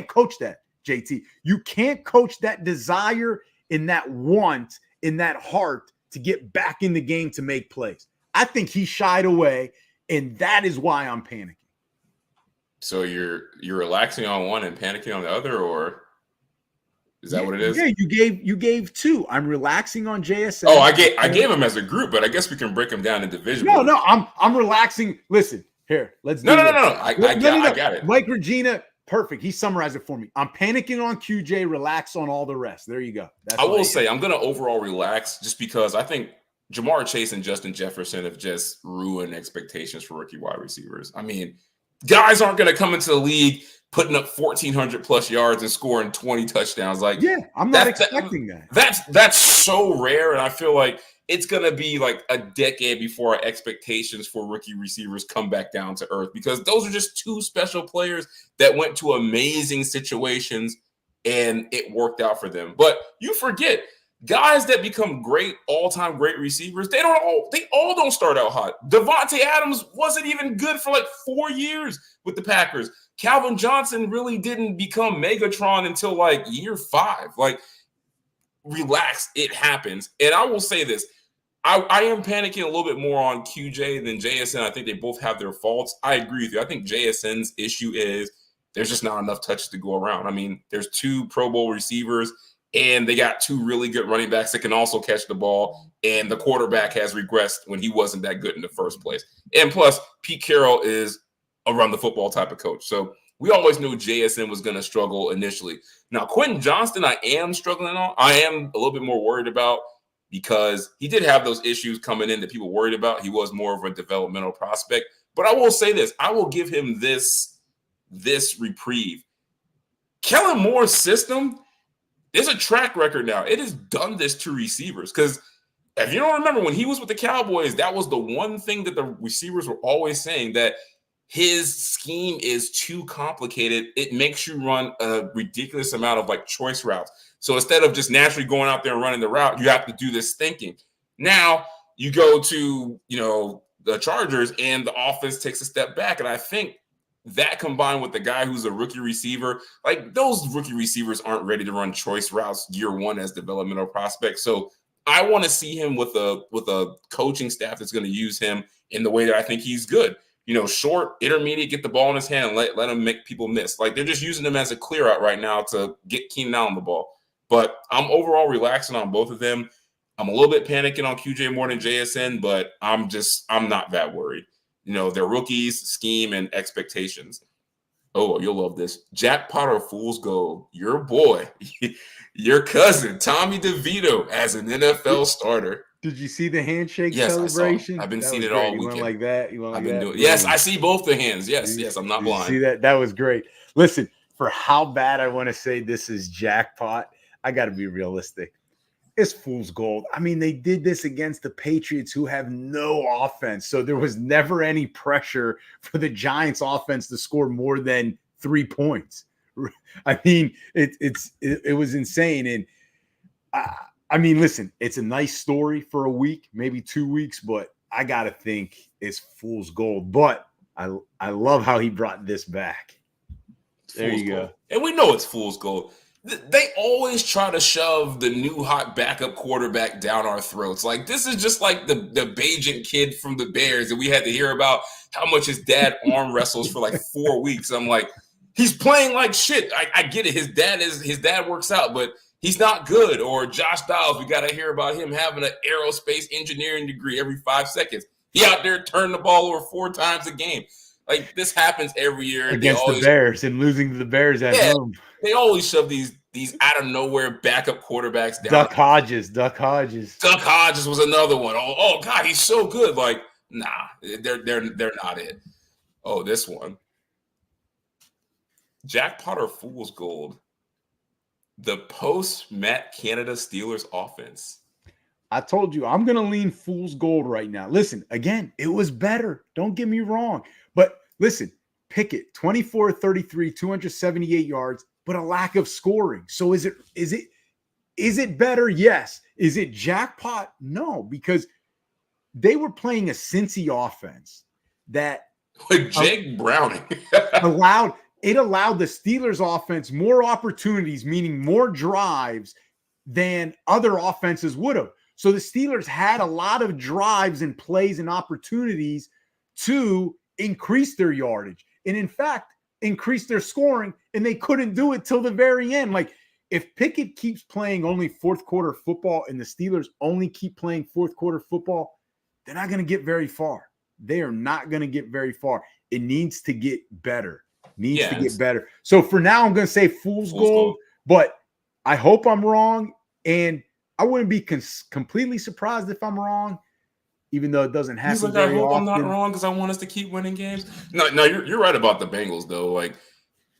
coach that, JT. You can't coach that desire and that want in that heart to get back in the game to make plays. I think he shied away, and that is why I'm panicking. So you're relaxing on one and panicking on the other, or is that what it is? Yeah, you gave two. I'm relaxing on JSN. Oh, I gave them as a group, but I guess we can break them down individually. No, I'm relaxing. Listen, here, let's do No. I got it. Mike Regina, perfect. He summarized it for me. I'm panicking on QJ, relax on all the rest. There you go. I will say I'm going to overall relax just because I think Jamar Chase and Justin Jefferson have just ruined expectations for rookie wide receivers. I mean, guys aren't going to come into the league putting up 1,400 plus yards and scoring 20 touchdowns. Like, yeah, I'm not expecting that. That's so rare, and I feel like it's going to be like a decade before our expectations for rookie receivers come back down to earth, because those are just two special players that went to amazing situations and it worked out for them. But you forget, guys that become great, all-time great receivers, they all don't start out hot. Devontae Adams wasn't even good for like 4 years with the Packers. Calvin Johnson really didn't become Megatron until like year 5. Like, relax, it happens. And I will say this, I am panicking a little bit more on QJ than JSN. I think they both have their faults. I agree with you. I think JSN's issue is there's just not enough touches to go around. I mean, there's 2 Pro Bowl receivers, and they got 2 really good running backs that can also catch the ball, and the quarterback has regressed when he wasn't that good in the first place. And plus, Pete Carroll is a run-the-football type of coach. So we always knew JSN was going to struggle initially. Now, Quentin Johnston, I am struggling on. I am a little bit more worried about, because he did have those issues coming in that people worried about. He was more of a developmental prospect. But I will say this. I will give him this reprieve. Kellen Moore's system is a track record now. It has done this to receivers. Because if you don't remember, when he was with the Cowboys, that was the one thing that the receivers were always saying, that his scheme is too complicated. It makes you run a ridiculous amount of like choice routes. So instead of just naturally going out there and running the route, you have to do this thinking. Now you go to, the Chargers and the offense takes a step back. And I think that combined with the guy who's a rookie receiver, like those rookie receivers aren't ready to run choice routes year one as developmental prospects. So I want to see him with a coaching staff that's going to use him in the way that I think he's good. Short, intermediate, get the ball in his hand and let him make people miss. Like, they're just using him as a clear out right now to get Keenan Allen the ball. But I'm overall relaxing on both of them. I'm a little bit panicking on QJ more than JSN, but I'm not that worried. They're rookies, scheme, and expectations. Oh, you'll love this. Jackpot or Fool's Gold. Your boy, your cousin, Tommy DeVito as an NFL starter. Did you see the handshake celebration? I've been seeing it all weekend. You went like that? I've been doing. Yes, I see both the hands. Yes, I'm not blind. See that? That was great. Listen, for how bad I want to say this is jackpot, I got to be realistic. It's fool's gold. I mean, they did this against the Patriots, who have no offense. So there was never any pressure for the Giants offense to score more than 3 points. I mean, it was insane. And I mean, listen, it's a nice story for a week, maybe 2 weeks, but I got to think it's fool's gold. But I love how he brought this back. There you go. And we know it's fool's gold. They always try to shove the new hot backup quarterback down our throats. Like, this is just like the Bajan kid from the Bears that we had to hear about how much his dad arm wrestles for like 4 weeks. I'm like, he's playing like shit. I get it. His dad works out, but he's not good. Or Josh Dobbs, we got to hear about him having an aerospace engineering degree every 5 seconds. He out there turning the ball over 4 times a game. Like, this happens every year against the Bears and losing to the Bears at home. They always shove these out of nowhere backup quarterbacks down. Duck Hodges. Duck Hodges was another one. Oh God, he's so good. Like, nah, they're not it. Oh, this one. Jackpot or Fool's Gold. The post Matt Canada Steelers offense. I told you I'm gonna lean Fool's Gold right now. Listen, again, it was better. Don't get me wrong. But listen, Pickett, 24-33, 278 yards, but a lack of scoring. So is it better? Yes. Is it jackpot? No, because they were playing a Cincy offense that with Jake Browning allowed the Steelers offense more opportunities, meaning more drives than other offenses would have. So the Steelers had a lot of drives and plays and opportunities to increase their yardage. And in fact, increase their scoring, and they couldn't do it till the very end. Like, if Pickett keeps playing only fourth quarter football and the Steelers only keep playing fourth quarter football, they're not going to get very far. They are not going to get very far. It needs to get better. So for now, I'm going to say fool's gold, but I hope I'm wrong. And I wouldn't be completely surprised if I'm wrong, even though it doesn't happen very often. I'm not wrong because I want us to keep winning games. No, you're right about the Bengals, though. Like,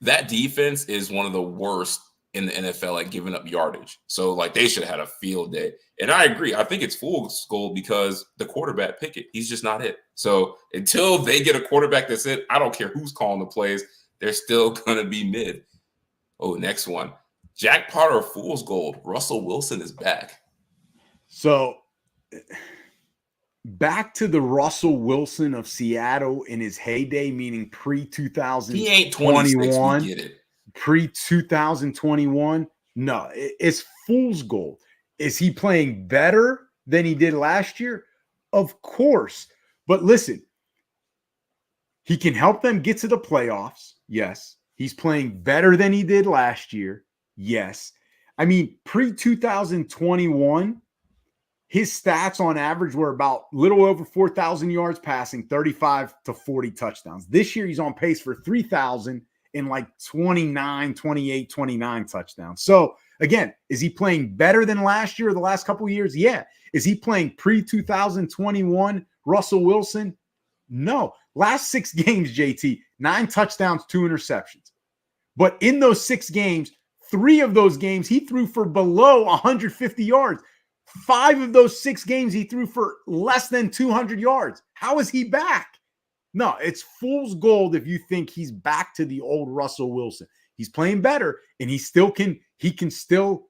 that defense is one of the worst in the NFL at giving up yardage. So, like, they should have had a field day. And I agree. I think it's fool's gold because the quarterback, Pickett, he's just not it. So until they get a quarterback that's it, I don't care who's calling the plays. They're still going to be mid. Oh, next one. Jackpot or fool's gold. Russell Wilson is back. So back to the Russell Wilson of Seattle in his heyday, meaning pre-2021. He ain't 26, we get it. Pre-2021. No, it's fool's gold. Is he playing better than he did last year? Of course. But listen, he can help them get to the playoffs. Yes. He's playing better than he did last year. Yes. I mean, pre-2021, his stats on average were about little over 4,000 yards passing, 35 to 40 touchdowns. This year, he's on pace for 3,000 and like 29 touchdowns. So again, is he playing better than last year or the last couple of years? Yeah. Is he playing pre-2021 Russell Wilson? No. Last 6 games, JT, 9 touchdowns, 2 interceptions. But in those 6 games, 3 of those games, he threw for below 150 yards. 5 of those 6 games, he threw for less than 200 yards. How is he back? No, it's fool's gold if you think he's back to the old Russell Wilson. He's playing better, and he can still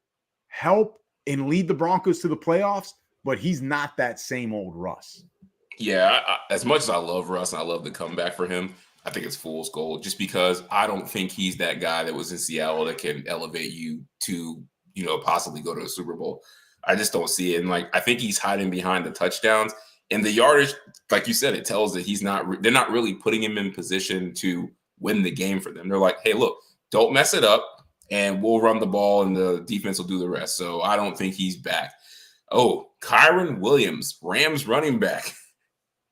help and lead the Broncos to the playoffs, but he's not that same old Russ. Yeah, as much as I love Russ and I love the comeback for him, I think it's fool's gold just because I don't think he's that guy that was in Seattle that can elevate you to, possibly go to a Super Bowl. I just don't see it. And I think he's hiding behind the touchdowns and the yardage. Like you said, it tells that they're not really putting him in position to win the game for them. They're like, hey, look, don't mess it up and we'll run the ball and the defense will do the rest. So I don't think he's back. Oh, Kyren Williams, Rams running back,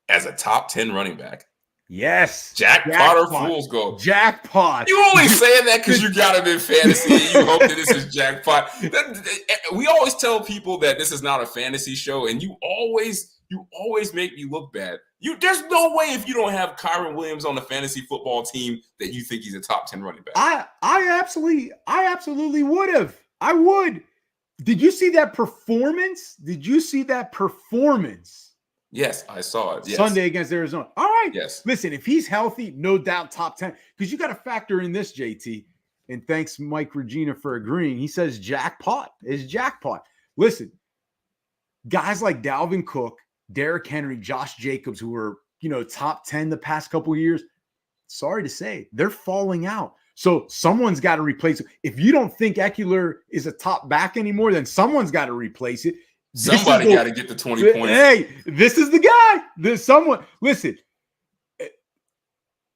as a top 10 running back. Yes. Jackpot or fool's gold? Jackpot. You only saying that because you got him in fantasy and you hope that this is jackpot. We always tell people that this is not a fantasy show, and you always make me look bad. There's no way if you don't have Kyren Williams on the fantasy football team that you think he's a top 10 running back. I absolutely would have. I would. Did you see that performance? Yes, I saw it. Yes. Sunday against Arizona. All right. Yes. Listen, if he's healthy, no doubt top 10. Because you got to factor in this, JT. And thanks, Mike Regina, for agreeing. He says jackpot is jackpot. Listen, guys like Dalvin Cook, Derrick Henry, Josh Jacobs, who were, top 10 the past couple of years, sorry to say, they're falling out. So someone's got to replace it. If you don't think Eckler is a top back anymore, then someone's got to replace it. Somebody got to get the 20 points. Hey, this is the guy. There's someone. Listen,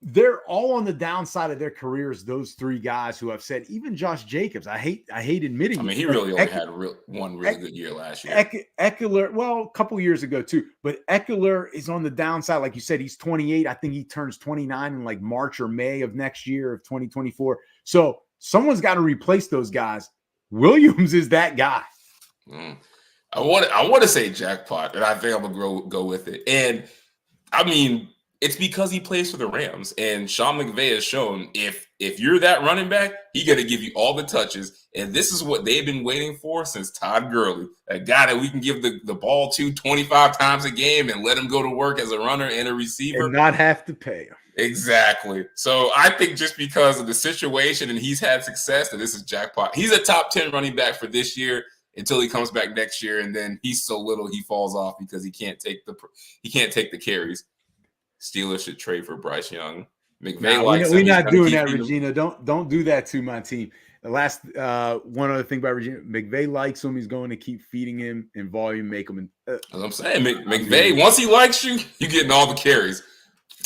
they're all on the downside of their careers. Those 3 guys who have said, even Josh Jacobs. I hate admitting. I mean, he really only had one really good year last year. Eckler, well, a couple years ago too. But Eckler is on the downside. Like you said, he's 28. I think he turns 29 in like March or May of next year of 2024. So someone's got to replace those guys. Williams is that guy. I want to say jackpot, and I think I'm gonna go with it. And I mean, it's because he plays for the Rams, and Sean McVay has shown if you're that running back, he's gonna give you all the touches. And this is what they've been waiting for since Todd Gurley, a guy that we can give the ball to 25 times a game and let him go to work as a runner and a receiver, and not have to pay him. Exactly. So I think just because of the situation and he's had success, that this is jackpot. He's a top 10 running back for this year, until he comes back next year, and then he's so little he falls off because he can't take the carries. Steelers should trade for Bryce Young. McVay we're not doing that, Regina. Don't do that to my team. The last one other thing by Regina, McVay likes him. He's going to keep feeding him in volume, make him. As I'm saying, McVay, once he likes you, you're getting all the carries.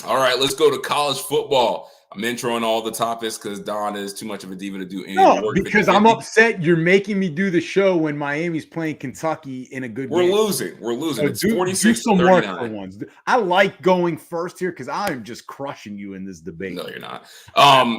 All right, let's go to college football. I'm introing all the topics because Don is too much of a diva to do any work. Because I'm upset you're making me do the show when Miami's playing Kentucky in a good game. We're losing. So it's 46 some 39. work for once. I like going first here because I'm just crushing you in this debate. No, you're not.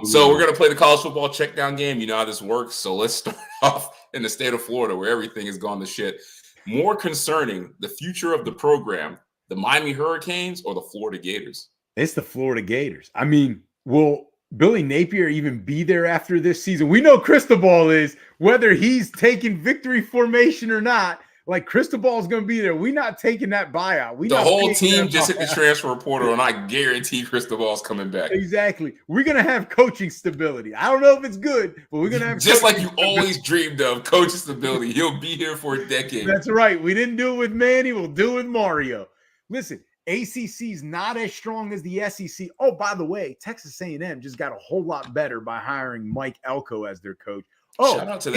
So we're going to play the college football check down game. You know how this works. So let's start off in the state of Florida where everything has gone to shit. More concerning, the future of the program, the Miami Hurricanes or the Florida Gators? It's the Florida Gators. I mean, will Billy Napier even be there after this season? We know Cristobal is, whether he's taking victory formation or not. Like, Cristobal's going to be there. We're not taking that buyout. The whole team just hit the transfer portal, and I guarantee Cristobal's coming back. Exactly. We're going to have coaching stability. I don't know if it's good, but we're going to have just like you always dreamed of, coaching stability. He'll be here for a decade. That's right. We didn't do it with Manny. We'll do it with Mario. Listen, ACC's not as strong as the SEC. Oh, by the way, Texas A&M just got a whole lot better by hiring Mike Elko as their coach. Oh, shout out to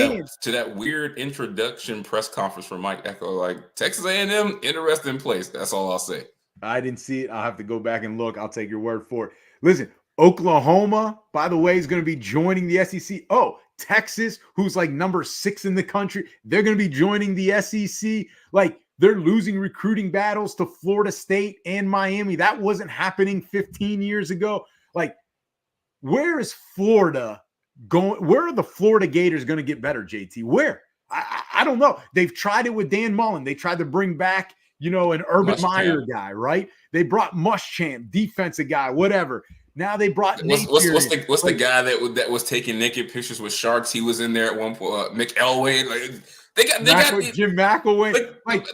that weird introduction press conference for Mike Elko. Like, Texas A&M, interesting place. That's all I'll say. I didn't see it. I'll have to go back and look. I'll take your word for it. Listen, Oklahoma, by the way, is going to be joining the SEC. Oh, Texas, who's like number 6 in the country, they're going to be joining the SEC. Like, they're losing recruiting battles to Florida State and Miami. That wasn't happening 15 years ago. Like, where is Florida going? Where are the Florida Gators going to get better, JT? Where? I don't know. They've tried it with Dan Mullen. They tried to bring back an Urban Muschamp. Meyer guy, right? They brought Muschamp, defensive guy, whatever. Now they brought what's the guy that was taking naked pictures with sharks? He was in there at one point. Mick Elway. Like they got Jim McElwain.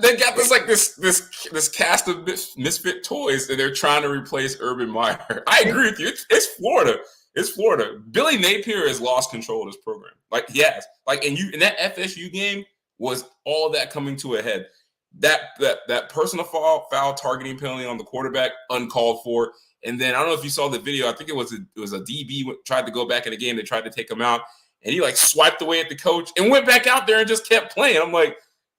They got this cast of misfit toys that they're trying to replace Urban Meyer. I agree with you. It's Florida. It's Florida. Billy Napier has lost control of this program. Like he has. Like and that FSU game was all that coming to a head. That personal foul targeting penalty on the quarterback uncalled for. And then I don't know if you saw the video. I think it was a DB tried to go back in the game. They tried to take him out, and he like swiped away at the coach and went back out there and just kept playing. I'm like,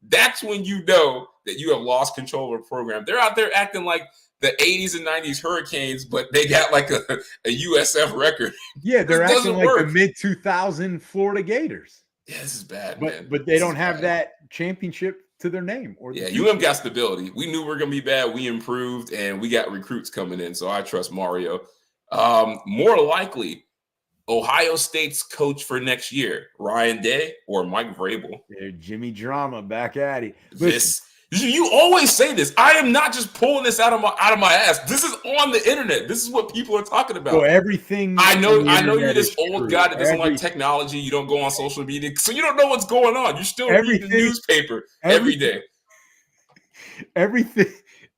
that's when you know that you have lost control of a program. They're out there acting like the 80s and 90s Hurricanes, but they got like a USF record. Yeah, they're acting like the mid-2000 Florida Gators. Yeah, this is bad, man. But they don't have that championship to their name. UM got stability. We knew we were going to be bad. We improved, and we got recruits coming in, so I trust Mario. More likely, Ohio State's coach for next year, Ryan Day or Mike Vrabel. Jimmy Drama back at it. You always say this. I am not just pulling this out of my ass. This is on the internet. This is what people are talking about. So everything. I know you're this old guy that doesn't like technology. You don't go on social media, so you don't know what's going on. You still read the newspaper every day. Everything.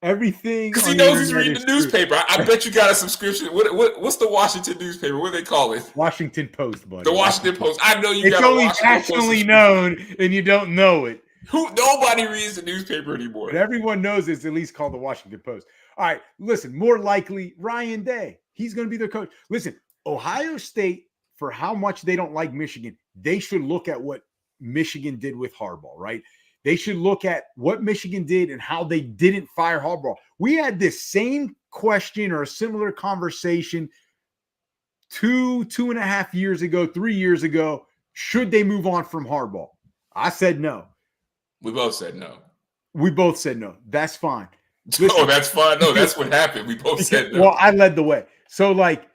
Because he knows he's reading the newspaper. I bet you got a subscription. What's the Washington newspaper? What do they call it? Washington Post, buddy. The Washington Post. I know you got a Washington Post. It's only nationally known, and you don't know it. Nobody reads the newspaper anymore. But everyone knows it's at least called the Washington Post. All right, listen, more likely Ryan Day. He's going to be their coach. Listen, Ohio State, for how much they don't like Michigan, they should look at what Michigan did with Harbaugh, right? They should look at what Michigan did and how they didn't fire Harbaugh. We had this same question or a similar conversation 2.5 years ago, 3 years ago. Should they move on from Harbaugh? I said no. We both said no. We both said no. That's fine. Listen, no, that's fine. No, that's what happened. We both said no. Well, I led the way. So, like,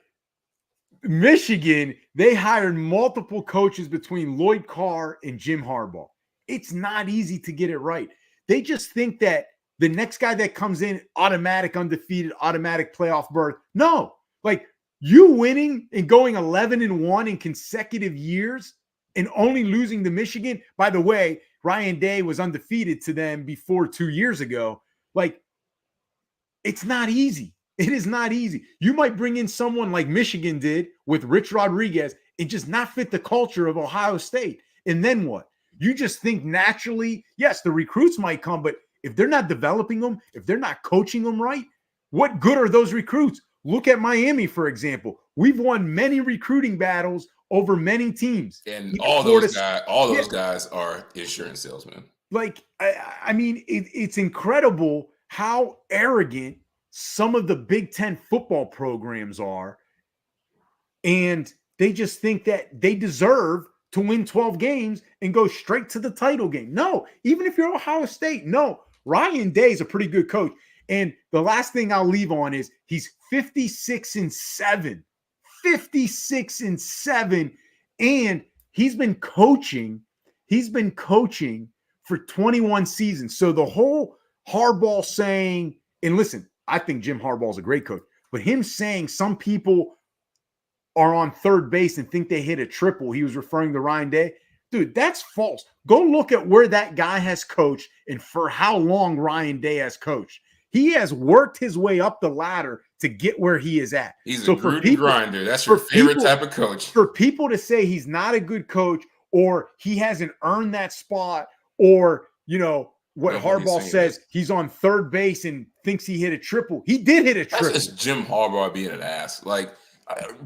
Michigan, they hired multiple coaches between Lloyd Carr and Jim Harbaugh. It's not easy to get it right. They just think that the next guy that comes in, automatic undefeated, automatic playoff berth. No. Like, you winning and going 11-1 in consecutive years and only losing to Michigan. By the way, Ryan Day was undefeated to them before 2 years ago. Like, it's not easy. It is not easy. You might bring in someone like Michigan did with Rich Rodriguez and just not fit the culture of Ohio State. And then what? You just think naturally, yes, the recruits might come, but if they're not developing them, if they're not coaching them right, what good are those recruits? Look at Miami, for example. We've won many recruiting battles over many teams. And all those guys are insurance salesmen. Like, I mean, it's incredible how arrogant some of the Big Ten football programs are. And they just think that they deserve to win 12 games and go straight to the title game. No, even if you're Ohio State, no. Ryan Day is a pretty good coach. And the last thing I'll leave on is he's 56-7. 56-7, and he's been coaching for 21 seasons. So the whole Harbaugh saying, and listen, I think Jim Harbaugh is a great coach, but him saying some people are on third base and think they hit a triple, he was referring to Ryan Day. Dude, that's false. Go look at where that guy has coached and for how long Ryan Day has coached. He has worked his way up the ladder to get where he is at. He's a Gruden grinder. That's your favorite type of coach. For people to say he's not a good coach or he hasn't earned that spot or, what Harbaugh says, he's on third base and thinks he hit a triple. He did hit a triple. That's just Jim Harbaugh being an ass. Like,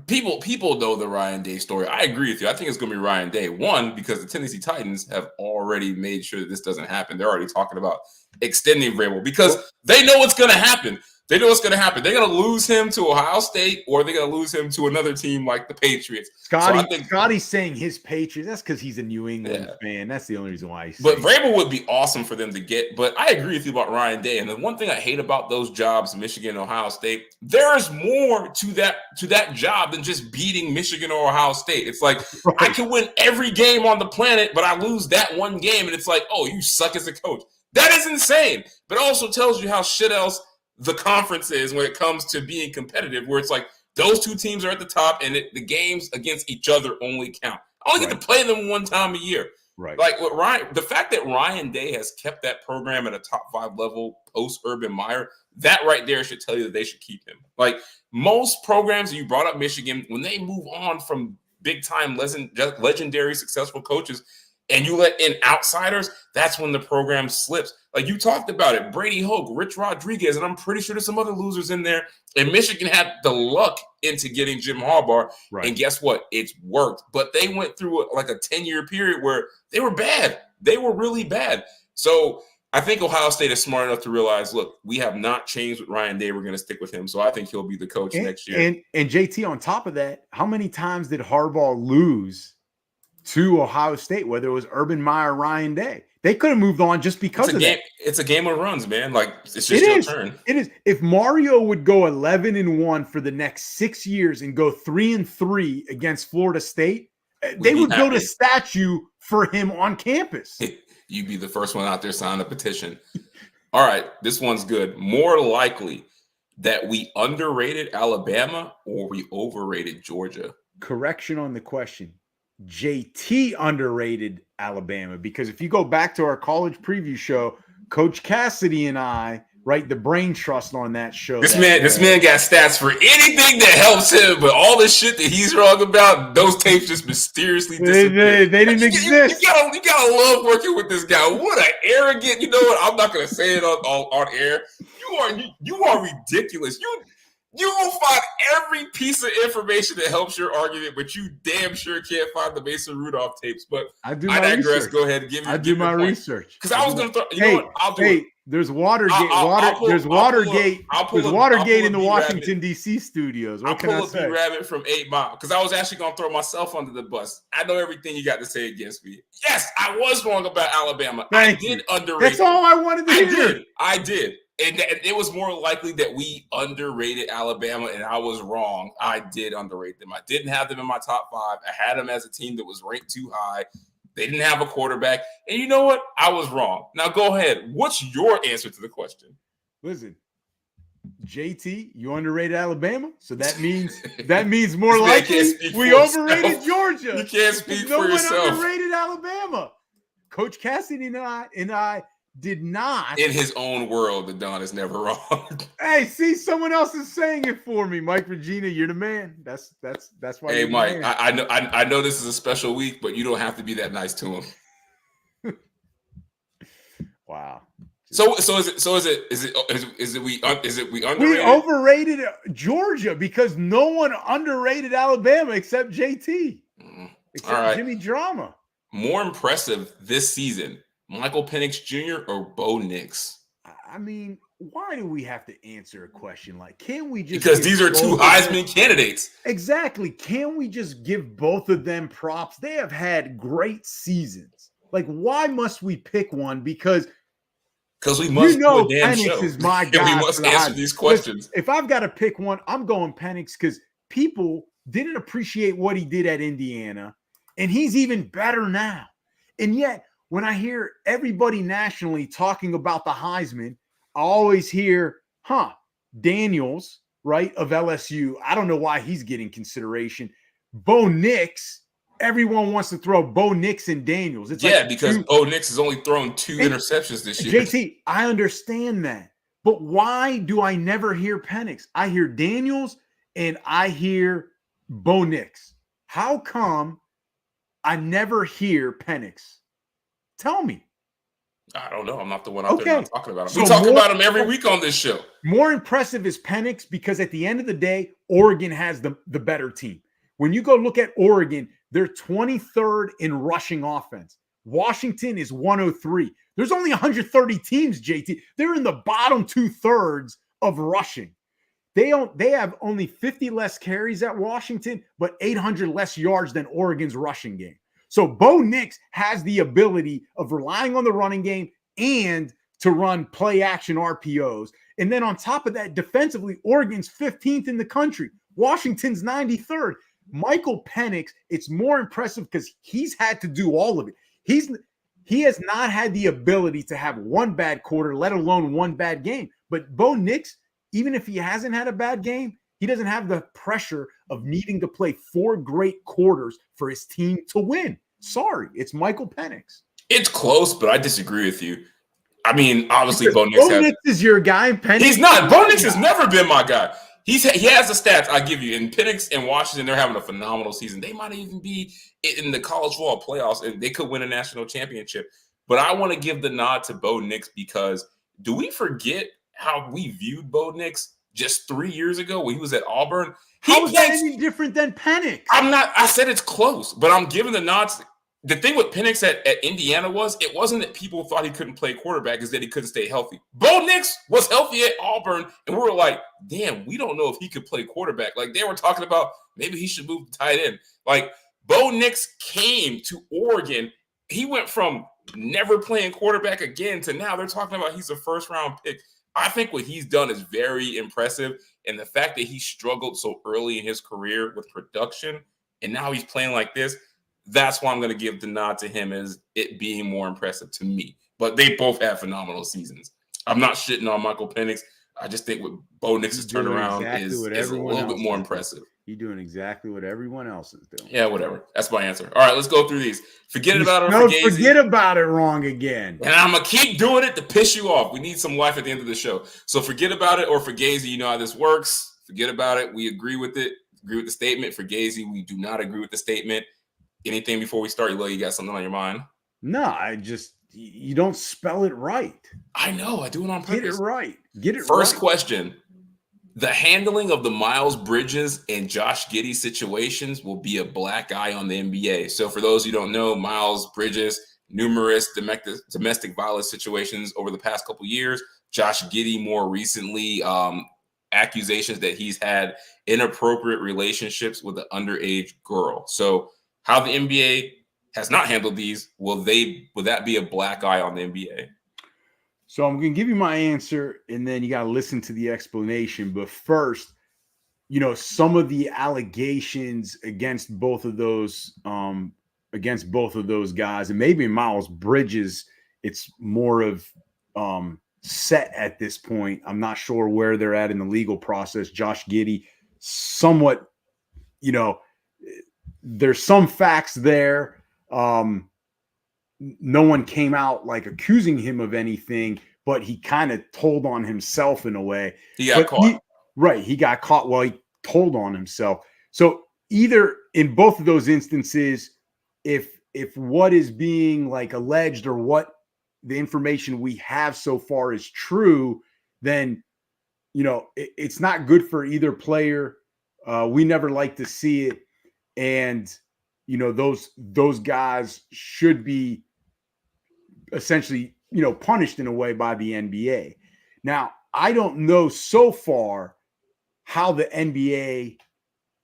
people know the Ryan Day story. I agree with you. I think it's going to be Ryan Day. One, because the Tennessee Titans have already made sure that this doesn't happen. They're already talking about extending Vrabel because they know what's going to happen. They know what's going to happen. They're going to lose him to Ohio State or they're going to lose him to another team like the Patriots. Scotty's saying his Patriots. That's because he's a New England fan. That's the only reason why he's But Vrabel would be awesome for them to get. But I agree with you about Ryan Day. And the one thing I hate about those jobs, Michigan and Ohio State, there is more to that job than just beating Michigan or Ohio State. It's like, I can win every game on the planet, but I lose that one game. And it's like, oh, you suck as a coach. That is insane. But it also tells you how shit else the conference is when it comes to being competitive, where it's like those two teams are at the top and the games against each other only count. I only get to play them one time a year. Right. Like with Ryan, the fact that Ryan Day has kept that program at a top 5 level post Urban Meyer, that right there should tell you that they should keep him. Like most programs, you brought up Michigan, when they move on from big time legendary successful coaches and you let in outsiders, that's when the program slips. Like you talked about it, Brady Hoke, Rich Rodriguez, and I'm pretty sure there's some other losers in there. And Michigan had the luck into getting Jim Harbaugh. Right. And guess what? It's worked. But they went through like a 10-year period where they were bad. They were really bad. So I think Ohio State is smart enough to realize, look, we have not changed with Ryan Day. We're going to stick with him. So I think he'll be the coach next year. And JT, on top of that, how many times did Harbaugh lose to Ohio State, whether it was Urban Meyer, Ryan Day? They could have moved on just because of that. It's a game of runs, man. Like it's just your turn. It is. If Mario would go 11-1 for the next 6 years and go 3-3 against Florida State, they would build a statue for him on campus. You'd be the first one out there signing a petition. All right, this one's good. More likely that we underrated Alabama or we overrated Georgia? Correction on the question. JT underrated Alabama, because if you go back to our college preview show, Coach Cassidy and I, right, the brain trust on that show. This man got stats for anything that helps him, but all the shit that he's wrong about, those tapes just mysteriously disappeared. They didn't exist. You gotta love working with this guy. What an arrogant! You know what? I'm not gonna say it on air. You are ridiculous. You will find every piece of information that helps your argument, but you damn sure can't find the Mason Rudolph tapes. But I digress. Research. Go ahead and give me. I do my research because I was going to throw. You know what? I'll do it. There's Watergate. There's Watergate in the Washington D.C. studios. What can I say? I'll pull a B-Rabbit from 8 Mile because I was actually going to throw myself under the bus. I know everything you got to say against me. Yes, I was wrong about Alabama. I did underrate. That's all I wanted to hear. I did. And it was more likely that we underrated Alabama, and I was wrong. I did underrate them. I didn't have them in my top 5. I had them as a team that was ranked too high. They didn't have a quarterback. And you know what? I was wrong. Now go ahead. What's your answer to the question? Listen, JT, you underrated Alabama, so that means more likely we overrated Georgia. You can't speak for yourself. No one underrated Alabama. Coach Cassidy and I did not. In his own world, the Don is never wrong. Hey, see, someone else is saying it for me. Mike Regina, you're the man. That's why. Hey, Mike, I know this is a special week, but you don't have to be that nice to him. Wow. So is it we underrated? We overrated Georgia because no one underrated Alabama except JT. Except Jimmy Drama. More impressive this season, Michael Penix Jr. or Bo Nix? I mean, why do we have to answer a question like, can we just... Because these are two Heisman candidates. Exactly. Can we just give both of them props? They have had great seasons. Like, why must we pick one? Because we must do a damn Penix show. Is my guy. And we must answer these questions. If I've got to pick one, I'm going Penix because people didn't appreciate what he did at Indiana, and he's even better now. And yet, when I hear everybody nationally talking about the Heisman, I always hear, Daniels, right, of LSU. I don't know why he's getting consideration. Bo Nix, everyone wants to throw Bo Nix and Daniels. It's because Bo Nix has only thrown 2 interceptions this year. JT, I understand that. But why do I never hear Penix? I hear Daniels and I hear Bo Nix. How come I never hear Penix? Tell me. I don't know. I'm not the one out there talking about him. We talk about him every week on this show. More impressive is Penix because at the end of the day, Oregon has the better team. When you go look at Oregon, they're 23rd in rushing offense. Washington is 103. There's only 130 teams, JT. They're in the bottom 2/3 of rushing. They have only 50 less carries at Washington, but 800 less yards than Oregon's rushing game. So Bo Nix has the ability of relying on the running game and to run play action RPOs. And then on top of that, defensively, Oregon's 15th in the country. Washington's 93rd. Michael Penix, it's more impressive because he's had to do all of it. He has not had the ability to have one bad quarter, let alone one bad game. But Bo Nix, even if he hasn't had a bad game, he doesn't have the pressure of needing to play 4 great quarters for his team to win. Sorry, it's Michael Penix. It's close, but I disagree with you. I mean, obviously, Bo Nix is your guy. Penix, he's not. Bo Nix has never been my guy. He has the stats I give you. And Penix and Washington, they're having a phenomenal season. They might even be in the college football playoffs, and they could win a national championship. But I want to give the nod to Bo Nix because do we forget how we viewed Bo Nix just 3 years ago when he was at Auburn? How is that any different than Penix? I said it's close, but I'm giving the nods. The thing with Penix at Indiana it wasn't that people thought he couldn't play quarterback, is that he couldn't stay healthy. Bo Nix was healthy at Auburn, and we were like, damn, we don't know if he could play quarterback. Like, they were talking about maybe he should move to tight end. Like, Bo Nix came to Oregon. He went from never playing quarterback again to now they're talking about he's a first-round pick. I think what he's done is very impressive, and the fact that he struggled so early in his career with production, and now he's playing like this, that's why I'm going to give the nod to him as it being more impressive to me. But they both have phenomenal seasons. I'm not shitting on Michael Penix. I just think what Bo Nix's turnaround is a little bit more impressive. You're doing exactly what everyone else is doing. Yeah, whatever. That's my answer. All right, let's go through these. Forget about it. No, forget about it wrong again. And I'm going to keep doing it to piss you off. We need some life at the end of the show. So forget about it or Fugazi. You know how this works. Forget about it. We agree with it. Agree with the statement. Fugazi, we do not agree with the statement. Anything before we start, you got something on your mind? No, you don't spell it right. I know. I do it on purpose. Get it right. First question. The handling of the Miles Bridges and Josh Giddey situations will be a black eye on the NBA. So for those who don't know, Miles Bridges, numerous domestic violence situations over the past couple of years. Josh Giddey more recently, accusations that he's had inappropriate relationships with an underage girl. So how the NBA has not handled these, will that be a black eye on the NBA? So I'm going to give you my answer, and then you got to listen to the explanation. But first, some of the allegations against both of those guys, and maybe Miles Bridges, it's more of set at this point. I'm not sure where they're at in the legal process. Josh Giddey, somewhat, there's some facts there. No one came out like accusing him of anything, but he kind of told on himself in a way. He got caught. He got caught while he told on himself. So either in both of those instances, if what is being like alleged or what the information we have so far is true, then, it's not good for either player. We never like to see it. And, those guys should be essentially, punished in a way by the NBA. Now, I don't know so far how the NBA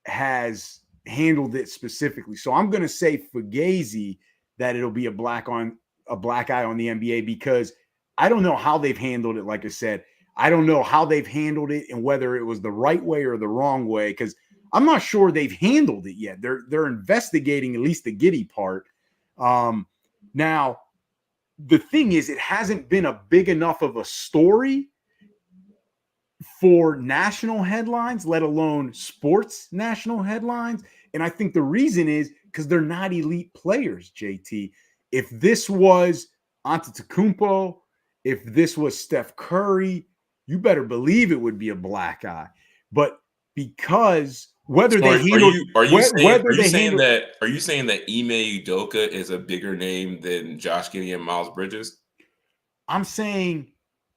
has handled it specifically. So I'm going to say Fugazi that it'll be a black eye on the NBA, because I don't know how they've handled it. Like I said, I don't know how they've handled it and whether it was the right way or the wrong way, because I'm not sure they've handled it yet. They're investigating at least the Giddey part. Now, the thing is, it hasn't been a big enough of a story for national headlines, let alone sports national headlines. And I think the reason is because they're not elite players, JT. If this was Antetokounmpo, if this was Steph Curry, you better believe it would be a black eye. But because whether they handle, are you saying that Ime Udoka is a bigger name than Josh Giddey and Miles Bridges? I'm saying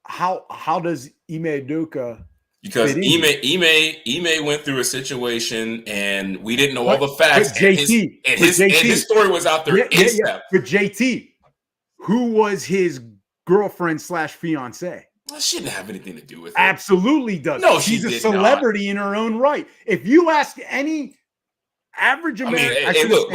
how does Ime Udoka? Because Ime went through a situation and we didn't know all the facts. And his story was out there. Yeah. But JT, who was his girlfriend / fiance? That shouldn't have anything to do with it. Absolutely does. No, she's a celebrity in her own right. If you ask any average American, look.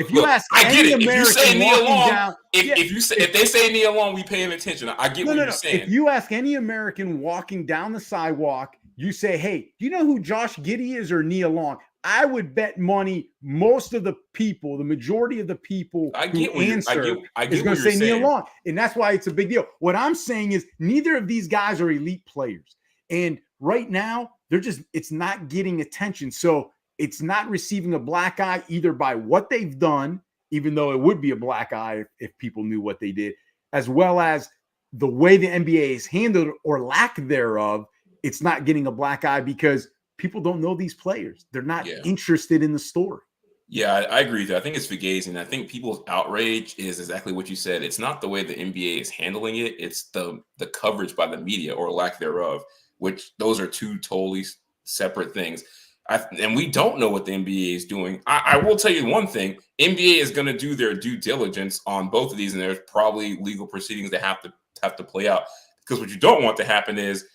If you ask any American walking down, if they say Nia Long, we paying attention. I get what you're saying. If you ask any American walking down the sidewalk, you say, "Hey, do you know who Josh Giddey is or Nia Long?" I would bet money most of the people, the majority of the people who answer is going to say Neil Long. And that's why it's a big deal. What I'm saying is neither of these guys are elite players. And right now, it's not getting attention. So it's not receiving a black eye either by what they've done, even though it would be a black eye if people knew what they did, as well as the way the NBA is handled or lack thereof. It's not getting a black eye because people don't know these players. They're not interested in the story. Yeah, I agree with you. I think it's fugazi. And I think people's outrage is exactly what you said. It's not the way the NBA is handling it. It's the coverage by the media or lack thereof, which those are two totally separate things. And we don't know what the NBA is doing. I will tell you one thing. NBA is going to do their due diligence on both of these, and there's probably legal proceedings that have to play out. Because what you don't want to happen is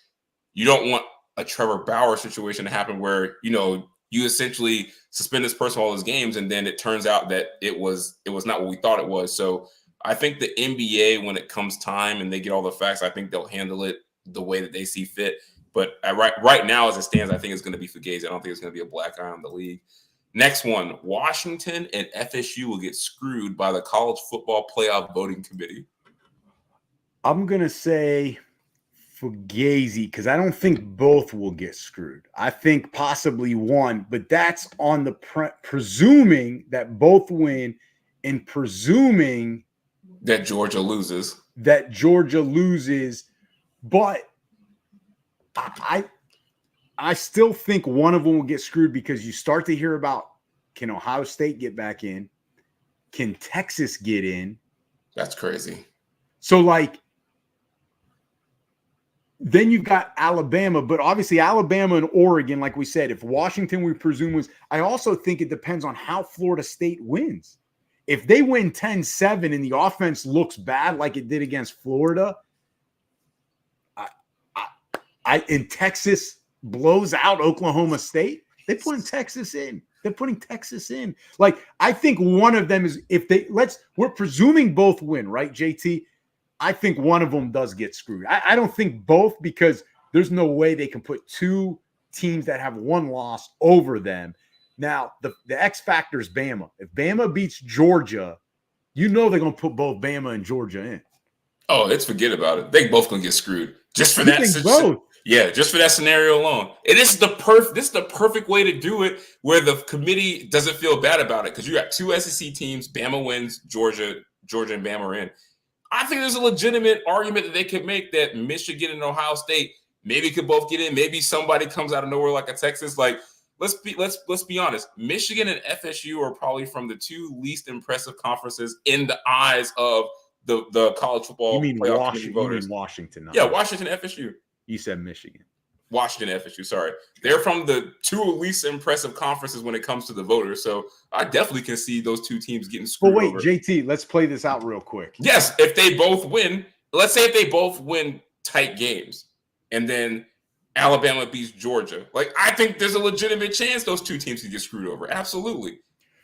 you don't want a Trevor Bauer situation to happen where, you essentially suspend this person all his games, and then it turns out that it was not what we thought it was. So I think the NBA, when it comes time and they get all the facts, I think they'll handle it the way that they see fit. But right now, as it stands, I think it's going to be fugazi. I don't think it's going to be a black eye on the league. Next one, Washington and FSU will get screwed by the College Football Playoff Voting Committee. I'm going to say fugazi because I don't think both will get screwed. I think possibly one, but that's on the presuming that both win and presuming that Georgia loses. But I still think one of them will get screwed because you start to hear about, can Ohio State get back in? Can Texas get in? That's crazy. So then you've got Alabama, but obviously Alabama and Oregon, like we said, if Washington, we presume was, I also think it depends on how Florida State wins. If they win 10-7 and the offense looks bad like it did against Florida, and Texas blows out Oklahoma State, they're putting Texas in. I think one of them is, we're presuming both win, right, JT? I think one of them does get screwed. I don't think both because there's no way they can put two teams that have one loss over them. Now, the X factor is Bama. If Bama beats Georgia, they're going to put both Bama and Georgia in. Oh, forget about it. They both going to get screwed. Just for that. Both? Yeah, just for that scenario alone. And this is the perfect way to do it where the committee doesn't feel bad about it because you got two SEC teams. Bama wins, Georgia and Bama are in. I think there's a legitimate argument that they could make that Michigan and Ohio State maybe could both get in. Maybe somebody comes out of nowhere like a Texas. Let's be honest. Michigan and FSU are probably from the two least impressive conferences in the eyes of the college football playoff committee voters. You mean Washington? Yeah, Washington, FSU. You said Michigan. Washington, FSU, sorry. They're from the two least impressive conferences when it comes to the voters. So I definitely can see those two teams getting screwed over. JT, let's play this out real quick. Yes, if they both win, let's say if they both win tight games and then Alabama beats Georgia. I think there's a legitimate chance those two teams can get screwed over. Absolutely.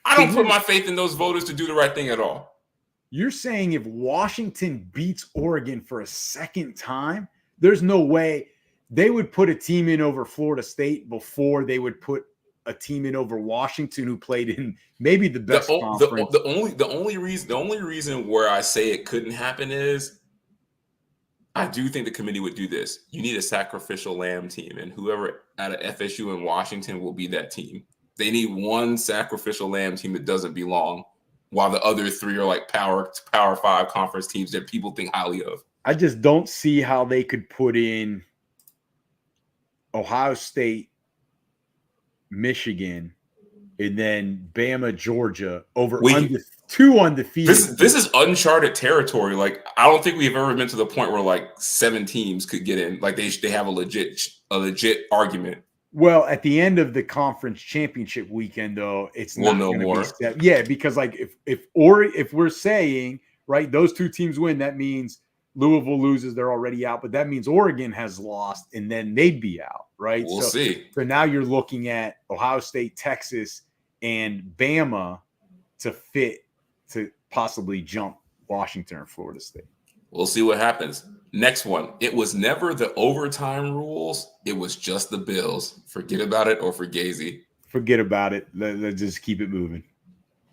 I don't put my faith in those voters to do the right thing at all. You're saying if Washington beats Oregon for a second time, there's no way they would put a team in over Florida State before they would put a team in over Washington, who played in maybe the best conference. The only reason where I say it couldn't happen is I do think the committee would do this. You need a sacrificial lamb team, and whoever out of FSU and Washington will be that team. They need one sacrificial lamb team that doesn't belong, while the other three are Power 5 conference teams that people think highly of. I just don't see how they could put in Ohio State, Michigan, and then Bama, Georgia over two undefeated. This is uncharted territory. I don't think we've ever been to the point where 7 teams could get in. They have a legit argument. Well, at the end of the conference championship weekend, though, it's not going to be set. Yeah, because if we're saying right, those two teams win, that means Louisville loses, they're already out, but that means Oregon has lost, and then they'd be out, right? We'll see. So now you're looking at Ohio State, Texas, and Bama to possibly jump Washington or Florida State. We'll see what happens. Next one. It was never the overtime rules. It was just the Bills. Forget about it or fugazi. Forget about it. Let's just keep it moving.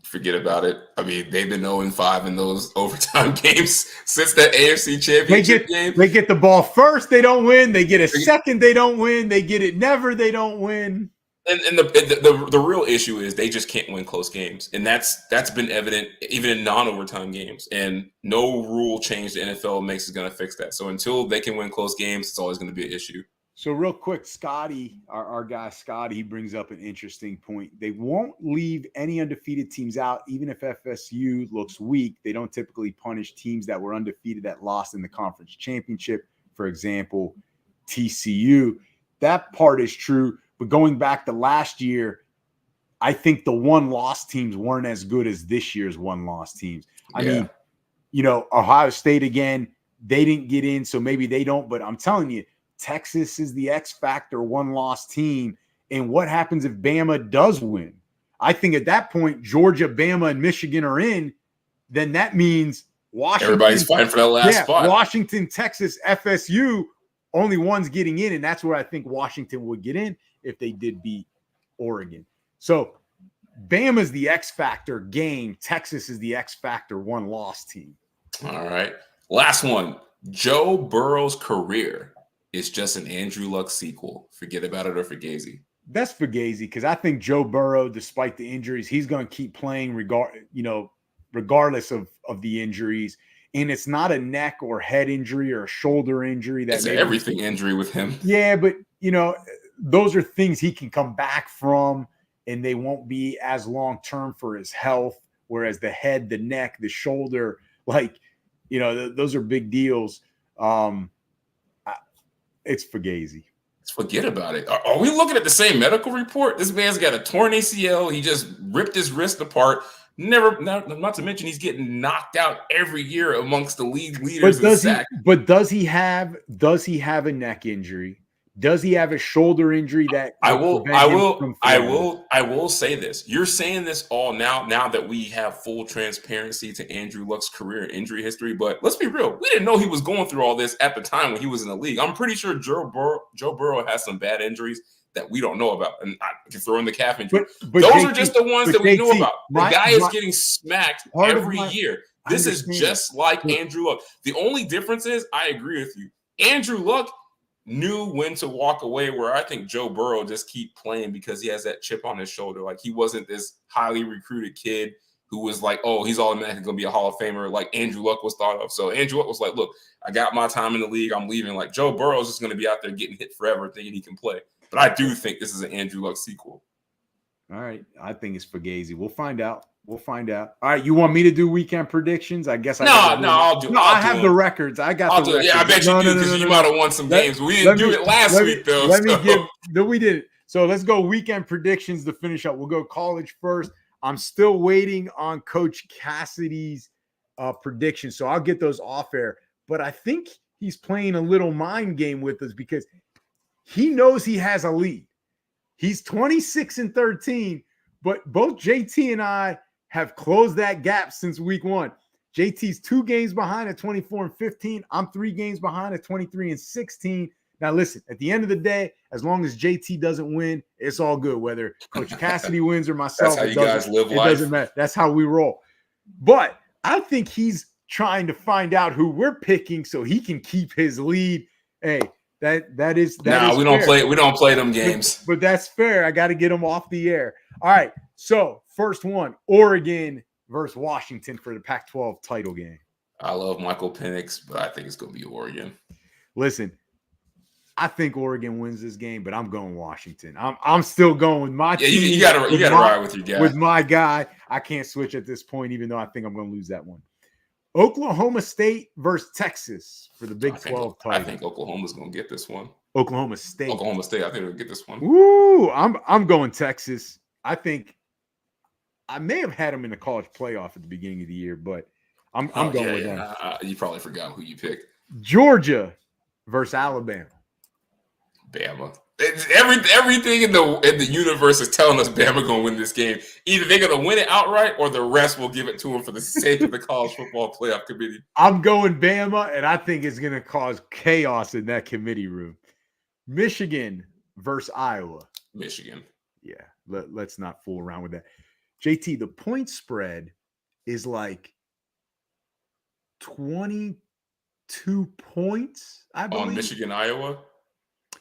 Forget about it. I mean, they've been 0-5 in those overtime games since that AFC Championship game. They get the ball first, they don't win. They get a second, they don't win. They get it never, they don't win. And the real issue is they just can't win close games, and that's been evident even in non-overtime games. And no rule change the NFL makes is going to fix that. So until they can win close games, it's always going to be an issue. So real quick, Scotty, our guy Scotty, he brings up an interesting point. They won't leave any undefeated teams out, even if FSU looks weak. They don't typically punish teams that were undefeated that lost in the conference championship. For example, TCU. That part is true. But going back to last year, I think the one-loss teams weren't as good as this year's one-loss teams. I mean, Ohio State, again, they didn't get in, so maybe they don't. But I'm telling you, Texas is the X factor one-loss team. And what happens if Bama does win? I think at that point, Georgia, Bama, and Michigan are in. Then that means Washington. Everybody's fighting for that last spot. Washington, Texas, FSU, only one's getting in. And that's where I think Washington would get in if they did beat Oregon. So Bama's the X factor game. Texas is the X factor one-loss team. All right. Last one. Joe Burrow's career is just an Andrew Luck sequel. Forget about it or Fugazi. That's Fugazi, because I think Joe Burrow, despite the injuries, he's going to keep playing regardless of the injuries. And it's not a neck or head injury or a shoulder injury. It's an everything injury with him. Yeah, but, those are things he can come back from, and they won't be as long-term for his health, whereas the head, the neck, the shoulder, those are big deals. It's Fugazi. Forget about it. Are we looking at the same medical report? This man's got a torn ACL. He just ripped his wrist apart. Not to mention he's getting knocked out every year amongst the league leaders in sack. But does he have a neck injury? Does he have a shoulder injury that I will say this. You're saying this all now that we have full transparency to Andrew Luck's career and injury history, but let's be real. We didn't know he was going through all this at the time when he was in the league. I'm pretty sure Joe Burrow has some bad injuries that we don't know about. And I can throw in the calf injury. But those are just the ones that we know about. The guy is getting smacked every year. This is just like Andrew Luck. The only difference is, I agree with you. Andrew Luck knew when to walk away, where I think Joe Burrow just keep playing because he has that chip on his shoulder. Like, he wasn't this highly recruited kid who was like, oh, he's automatically going to be a Hall of Famer like Andrew Luck was thought of. So Andrew Luck was like, look, I got my time in the league. I'm leaving. Like, Joe Burrow is just going to be out there getting hit forever thinking he can play. But I do think this is an Andrew Luck sequel. All right. I think it's Fugazi. We'll find out. All right. You want me to do weekend predictions? I guess I'll do. I have the records. I got the records. Yeah, I bet you do, because you might have won some games. We didn't do it last week, though. We did it. So let's go weekend predictions to finish up. We'll go college first. I'm still waiting on Coach Cassidy's predictions, so I'll get those off air. But I think he's playing a little mind game with us because he knows he has a lead. He's 26-13, but both JT and I have closed that gap since week one. JT's 2 games behind at 24-15. I'm 3 games behind at 23-16. Now, listen, at the end of the day, as long as JT doesn't win, it's all good. Whether Coach Cassidy wins or myself, that's how you guys live life. It doesn't matter. That's how we roll. But I think he's trying to find out who we're picking so he can keep his lead. Hey, that is we don't play them games. But that's fair. I got to get them off the air. All right. So first one, Oregon versus Washington for the Pac-12 title game. I love Michael Penix, but I think it's going to be Oregon. Listen, I think Oregon wins this game, but I'm going Washington. I'm still going with my team. You got to ride with your guy. With my guy. I can't switch at this point, even though I think I'm going to lose that one. Oklahoma State versus Texas for the Big 12 title. I think Oklahoma's going to get this one. Oklahoma State. I think they'll get this one. Woo! I'm going Texas. I think I may have had them in the college playoff at the beginning of the year, but I'm going with them. You probably forgot who you picked. Georgia versus Alabama. Bama. Everything in the universe is telling us Bama going to win this game. Either they're going to win it outright, or the rest will give it to them for the sake of the college football playoff committee. I'm going Bama, and I think it's going to cause chaos in that committee room. Michigan versus Iowa. Michigan. Yeah, Let's not fool around with that. JT, the point spread is like 22 points, I believe. On Michigan, Iowa?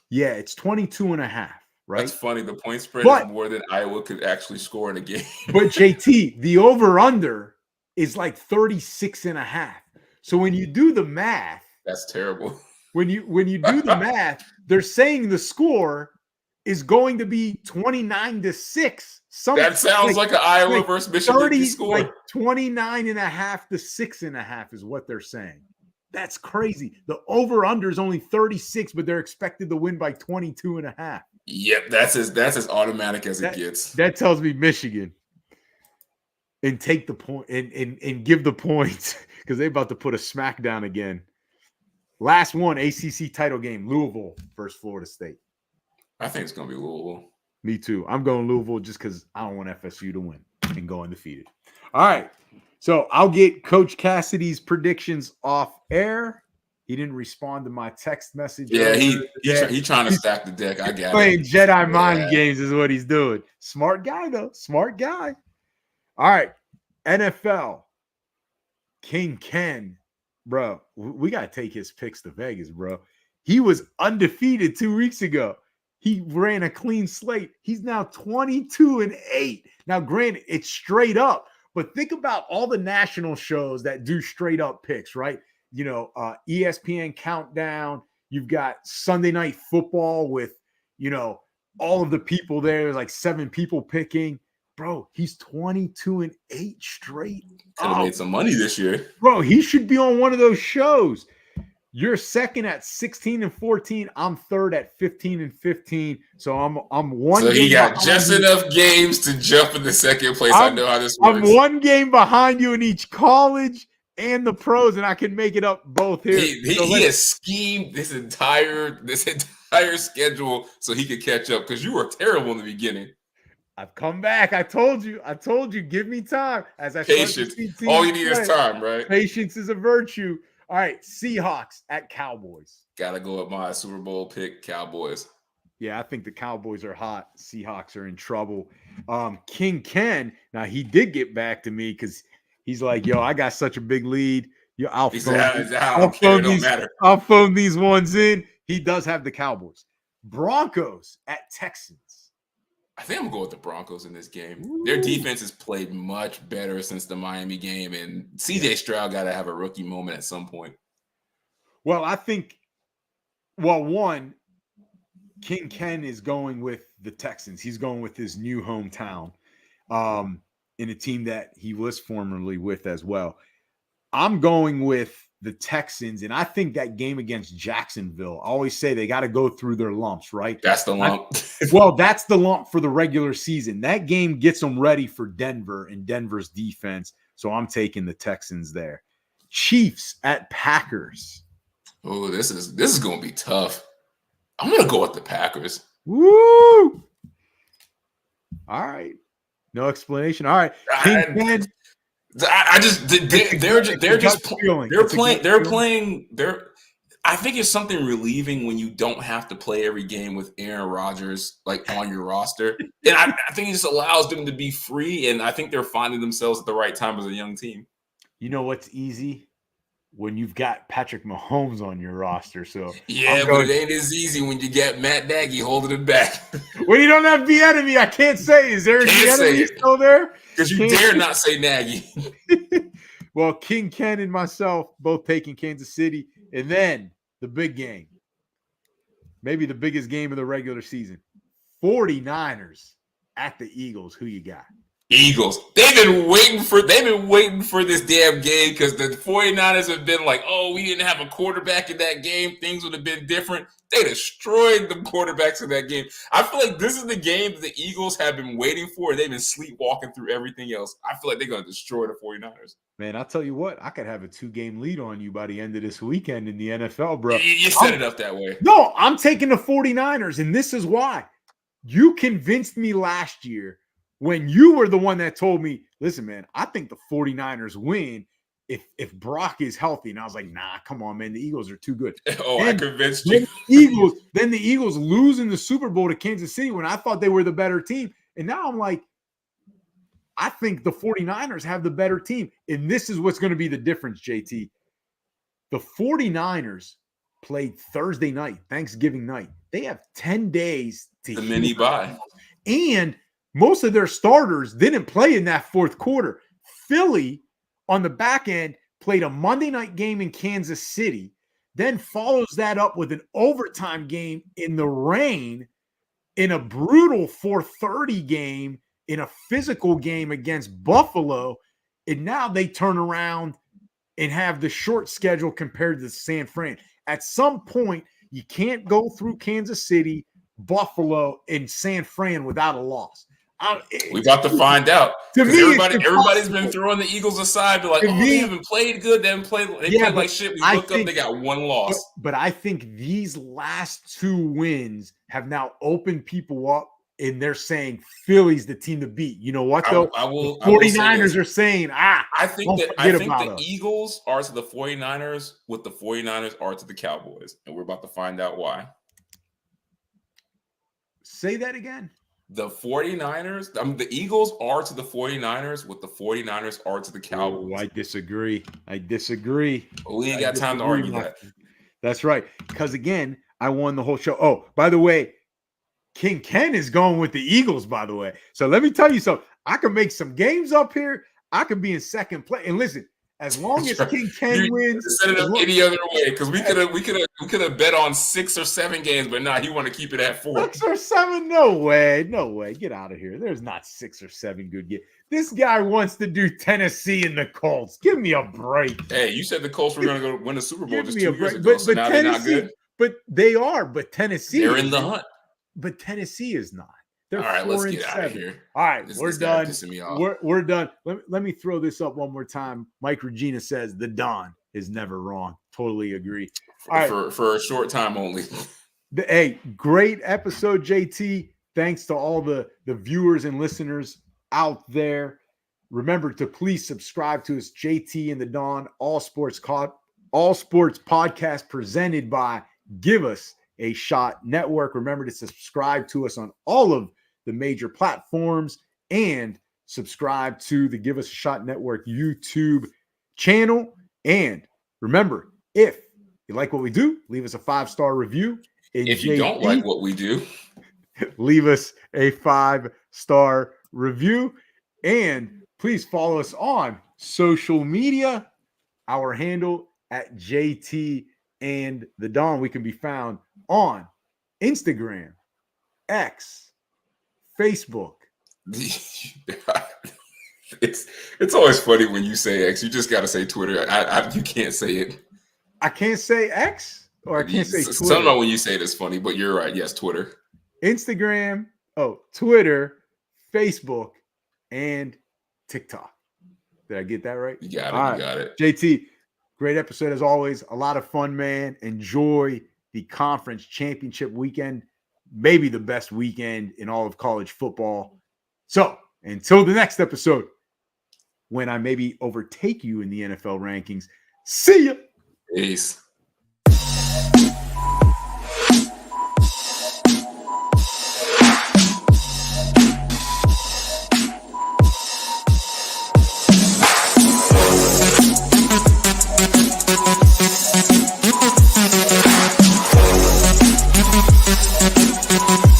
Yeah, it's 22.5, right? That's funny. The point spread is more than Iowa could actually score in a game. But JT, the over-under is like 36.5. So when you do the math, that's terrible. When you do the math, they're saying the score is going to be 29-6. That sounds like an Iowa versus Michigan score. Like 29.5 to 6.5 is what they're saying. That's crazy. The over-under is only 36, but they're expected to win by 22.5. Yep, that's as automatic as it gets. That tells me Michigan. And take the point and give the points because they're about to put a smackdown again. Last one, ACC title game, Louisville versus Florida State. I think it's going to be Louisville. Me too. I'm going Louisville just because I don't want FSU to win and go undefeated. All right. So I'll get Coach Cassidy's predictions off air. He didn't respond to my text message. Yeah, he's trying to stack the deck. I got it. Playing Jedi mind games is what he's doing. Smart guy, though. Smart guy. All right. NFL. King Ken. Bro, we got to take his picks to Vegas, bro. He was undefeated 2 weeks ago. He ran a clean slate. He's now 22-8. Now, granted, it's straight up, but think about all the national shows that do straight up picks, right? You know, ESPN Countdown. You've got Sunday Night Football with, you know, all of the people there. There's like 7 people picking. Bro, he's 22-8 straight. Could have made some money this year. Bro, he should be on one of those shows. You're second at 16-14. I'm third at 15-15. So I'm one. So he got just enough games to jump in the second place. I know how this works. I'm one game behind you in each college and the pros, and I can make it up both here. He has schemed this entire schedule so he could catch up because you were terrible in the beginning. I've come back. I told you. Give me time. As I patience. All you need is time, right? Patience is a virtue. All right, Seahawks at Cowboys. Gotta go with my Super Bowl pick, Cowboys. Yeah, I think the Cowboys are hot. Seahawks are in trouble. King Ken. Now he did get back to me because he's like, "Yo, I got such a big lead. Yo, I'll phone these ones in." He does have the Cowboys. Broncos at Texans. I think I'm going to go with the Broncos in this game. Ooh. Their defense has played much better since the Miami game, and CJ Stroud got to have a rookie moment at some point. Well, I think, one, King Ken is going with the Texans. He's going with his new hometown in a team that he was formerly with as well. I'm going with the Texans, and I think that game against Jacksonville, I always say they got to go through their lumps, right? That's the lump. That's the lump for the regular season. That game gets them ready for Denver and Denver's defense, so I'm taking the Texans there. Chiefs at Packers. Oh, this is going to be tough. I'm going to go with the Packers. Woo! All right. No explanation. All right. I think it's something relieving when you don't have to play every game with Aaron Rodgers like on your roster. And I think it just allows them to be free, and I think they're finding themselves at the right time as a young team. You know what's easy? When you've got Patrick Mahomes on your roster. So but it ain't as easy when you get Matt Nagy holding it back. Well, you don't have Bieniemy. I can't say. Is there a Bieniemy still there? Because you dare not say Nagy. Well, King Ken and myself both taking Kansas City. And then the big game. Maybe the biggest game of the regular season. 49ers at the Eagles. Who you got? Eagles. They've been waiting for this damn game because the 49ers have been like, oh, we didn't have a quarterback in that game. Things would have been different. They destroyed the quarterbacks in that game. I feel like this is the game that the Eagles have been waiting for. They've been sleepwalking through everything else. I feel like they're going to destroy the 49ers. Man, I'll tell you what, I could have a 2-game lead on you by the end of this weekend in the NFL, bro. You set it up that way. No, I'm taking the 49ers, and this is why. You convinced me last year when you were the one that told me, listen, man, I think the 49ers win if Brock is healthy. And I was like, nah, come on, man. The Eagles are too good. Oh, and I convinced you. Then the Eagles lose in the Super Bowl to Kansas City when I thought they were the better team. And now I'm like, I think the 49ers have the better team. And this is what's going to be the difference, JT. The 49ers played Thursday night, Thanksgiving night. They have 10 days to the mini bye. And most of their starters didn't play in that fourth quarter. Philly, on the back end, played a Monday night game in Kansas City, then follows that up with an overtime game in the rain, in a brutal 4:30 game, in a physical game against Buffalo. And now they turn around and have the short schedule compared to San Fran. At some point, you can't go through Kansas City, Buffalo, and San Fran without a loss. We got to find out. To me, everybody's been throwing the Eagles aside. They're like, they haven't played good. They played like shit. We look up, they got one loss. But I think these last two wins have now opened people up, and they're saying Philly's the team to beat. You know what, though? The 49ers are saying, I think the Eagles are to the 49ers what the 49ers are to the Cowboys. And we're about to find out why. Say that again. The 49ers, the Eagles are to the 49ers what the 49ers are to the Cowboys. Oh, I disagree. Well, we ain't got time to argue that. That's right. Because, again, I won the whole show. Oh, by the way, King Ken is going with the Eagles, by the way. So let me tell you something. I can make some games up here. I could be in second place. And listen, as long as King Ken wins, set it up any other way, because we could have bet on 6 or 7 games, but nah, he want to keep it at 4. 6 or 7? No way, get out of here. There's not 6 or 7 good games. This guy wants to do Tennessee and the Colts. Give me a break. Hey, you said the Colts were going to go win the Super Bowl just 2 years ago, but now they're not good. But they are. But Tennessee, they're in the hunt. But Tennessee is not. They're all right, 4 let's and get 7. out of here. All right, we're done. We're done. Let me throw this up one more time. Mike Regina says the Don is never wrong. Totally agree. For a short time only. Hey, great episode, JT. Thanks to all the viewers and listeners out there. Remember to please subscribe to us, JT and the Don, All Sports Podcast presented by Give Us a Shot Network. Remember to subscribe to us on all of the major platforms and subscribe to the Give Us a Shot Network YouTube channel. And remember, if you like what we do, leave us a 5-star review. If you don't like what we do, leave us a 5-star review. And please follow us on social media. Our handle at JT and the Don. We can be found on Instagram, X, Facebook. It's always funny when you say X. You just got to say Twitter. You can't say it. I can't say X, or I can't say Twitter. Something about when you say it is funny, but you're right. Yes, Twitter, Instagram, Twitter, Facebook, and TikTok. Did I get that right? You got it. All right. You got it. JT, great episode as always. A lot of fun, man. Enjoy the conference championship weekend. Maybe the best weekend in all of college football. So until the next episode, when I maybe overtake you in the NFL rankings, see ya. Peace.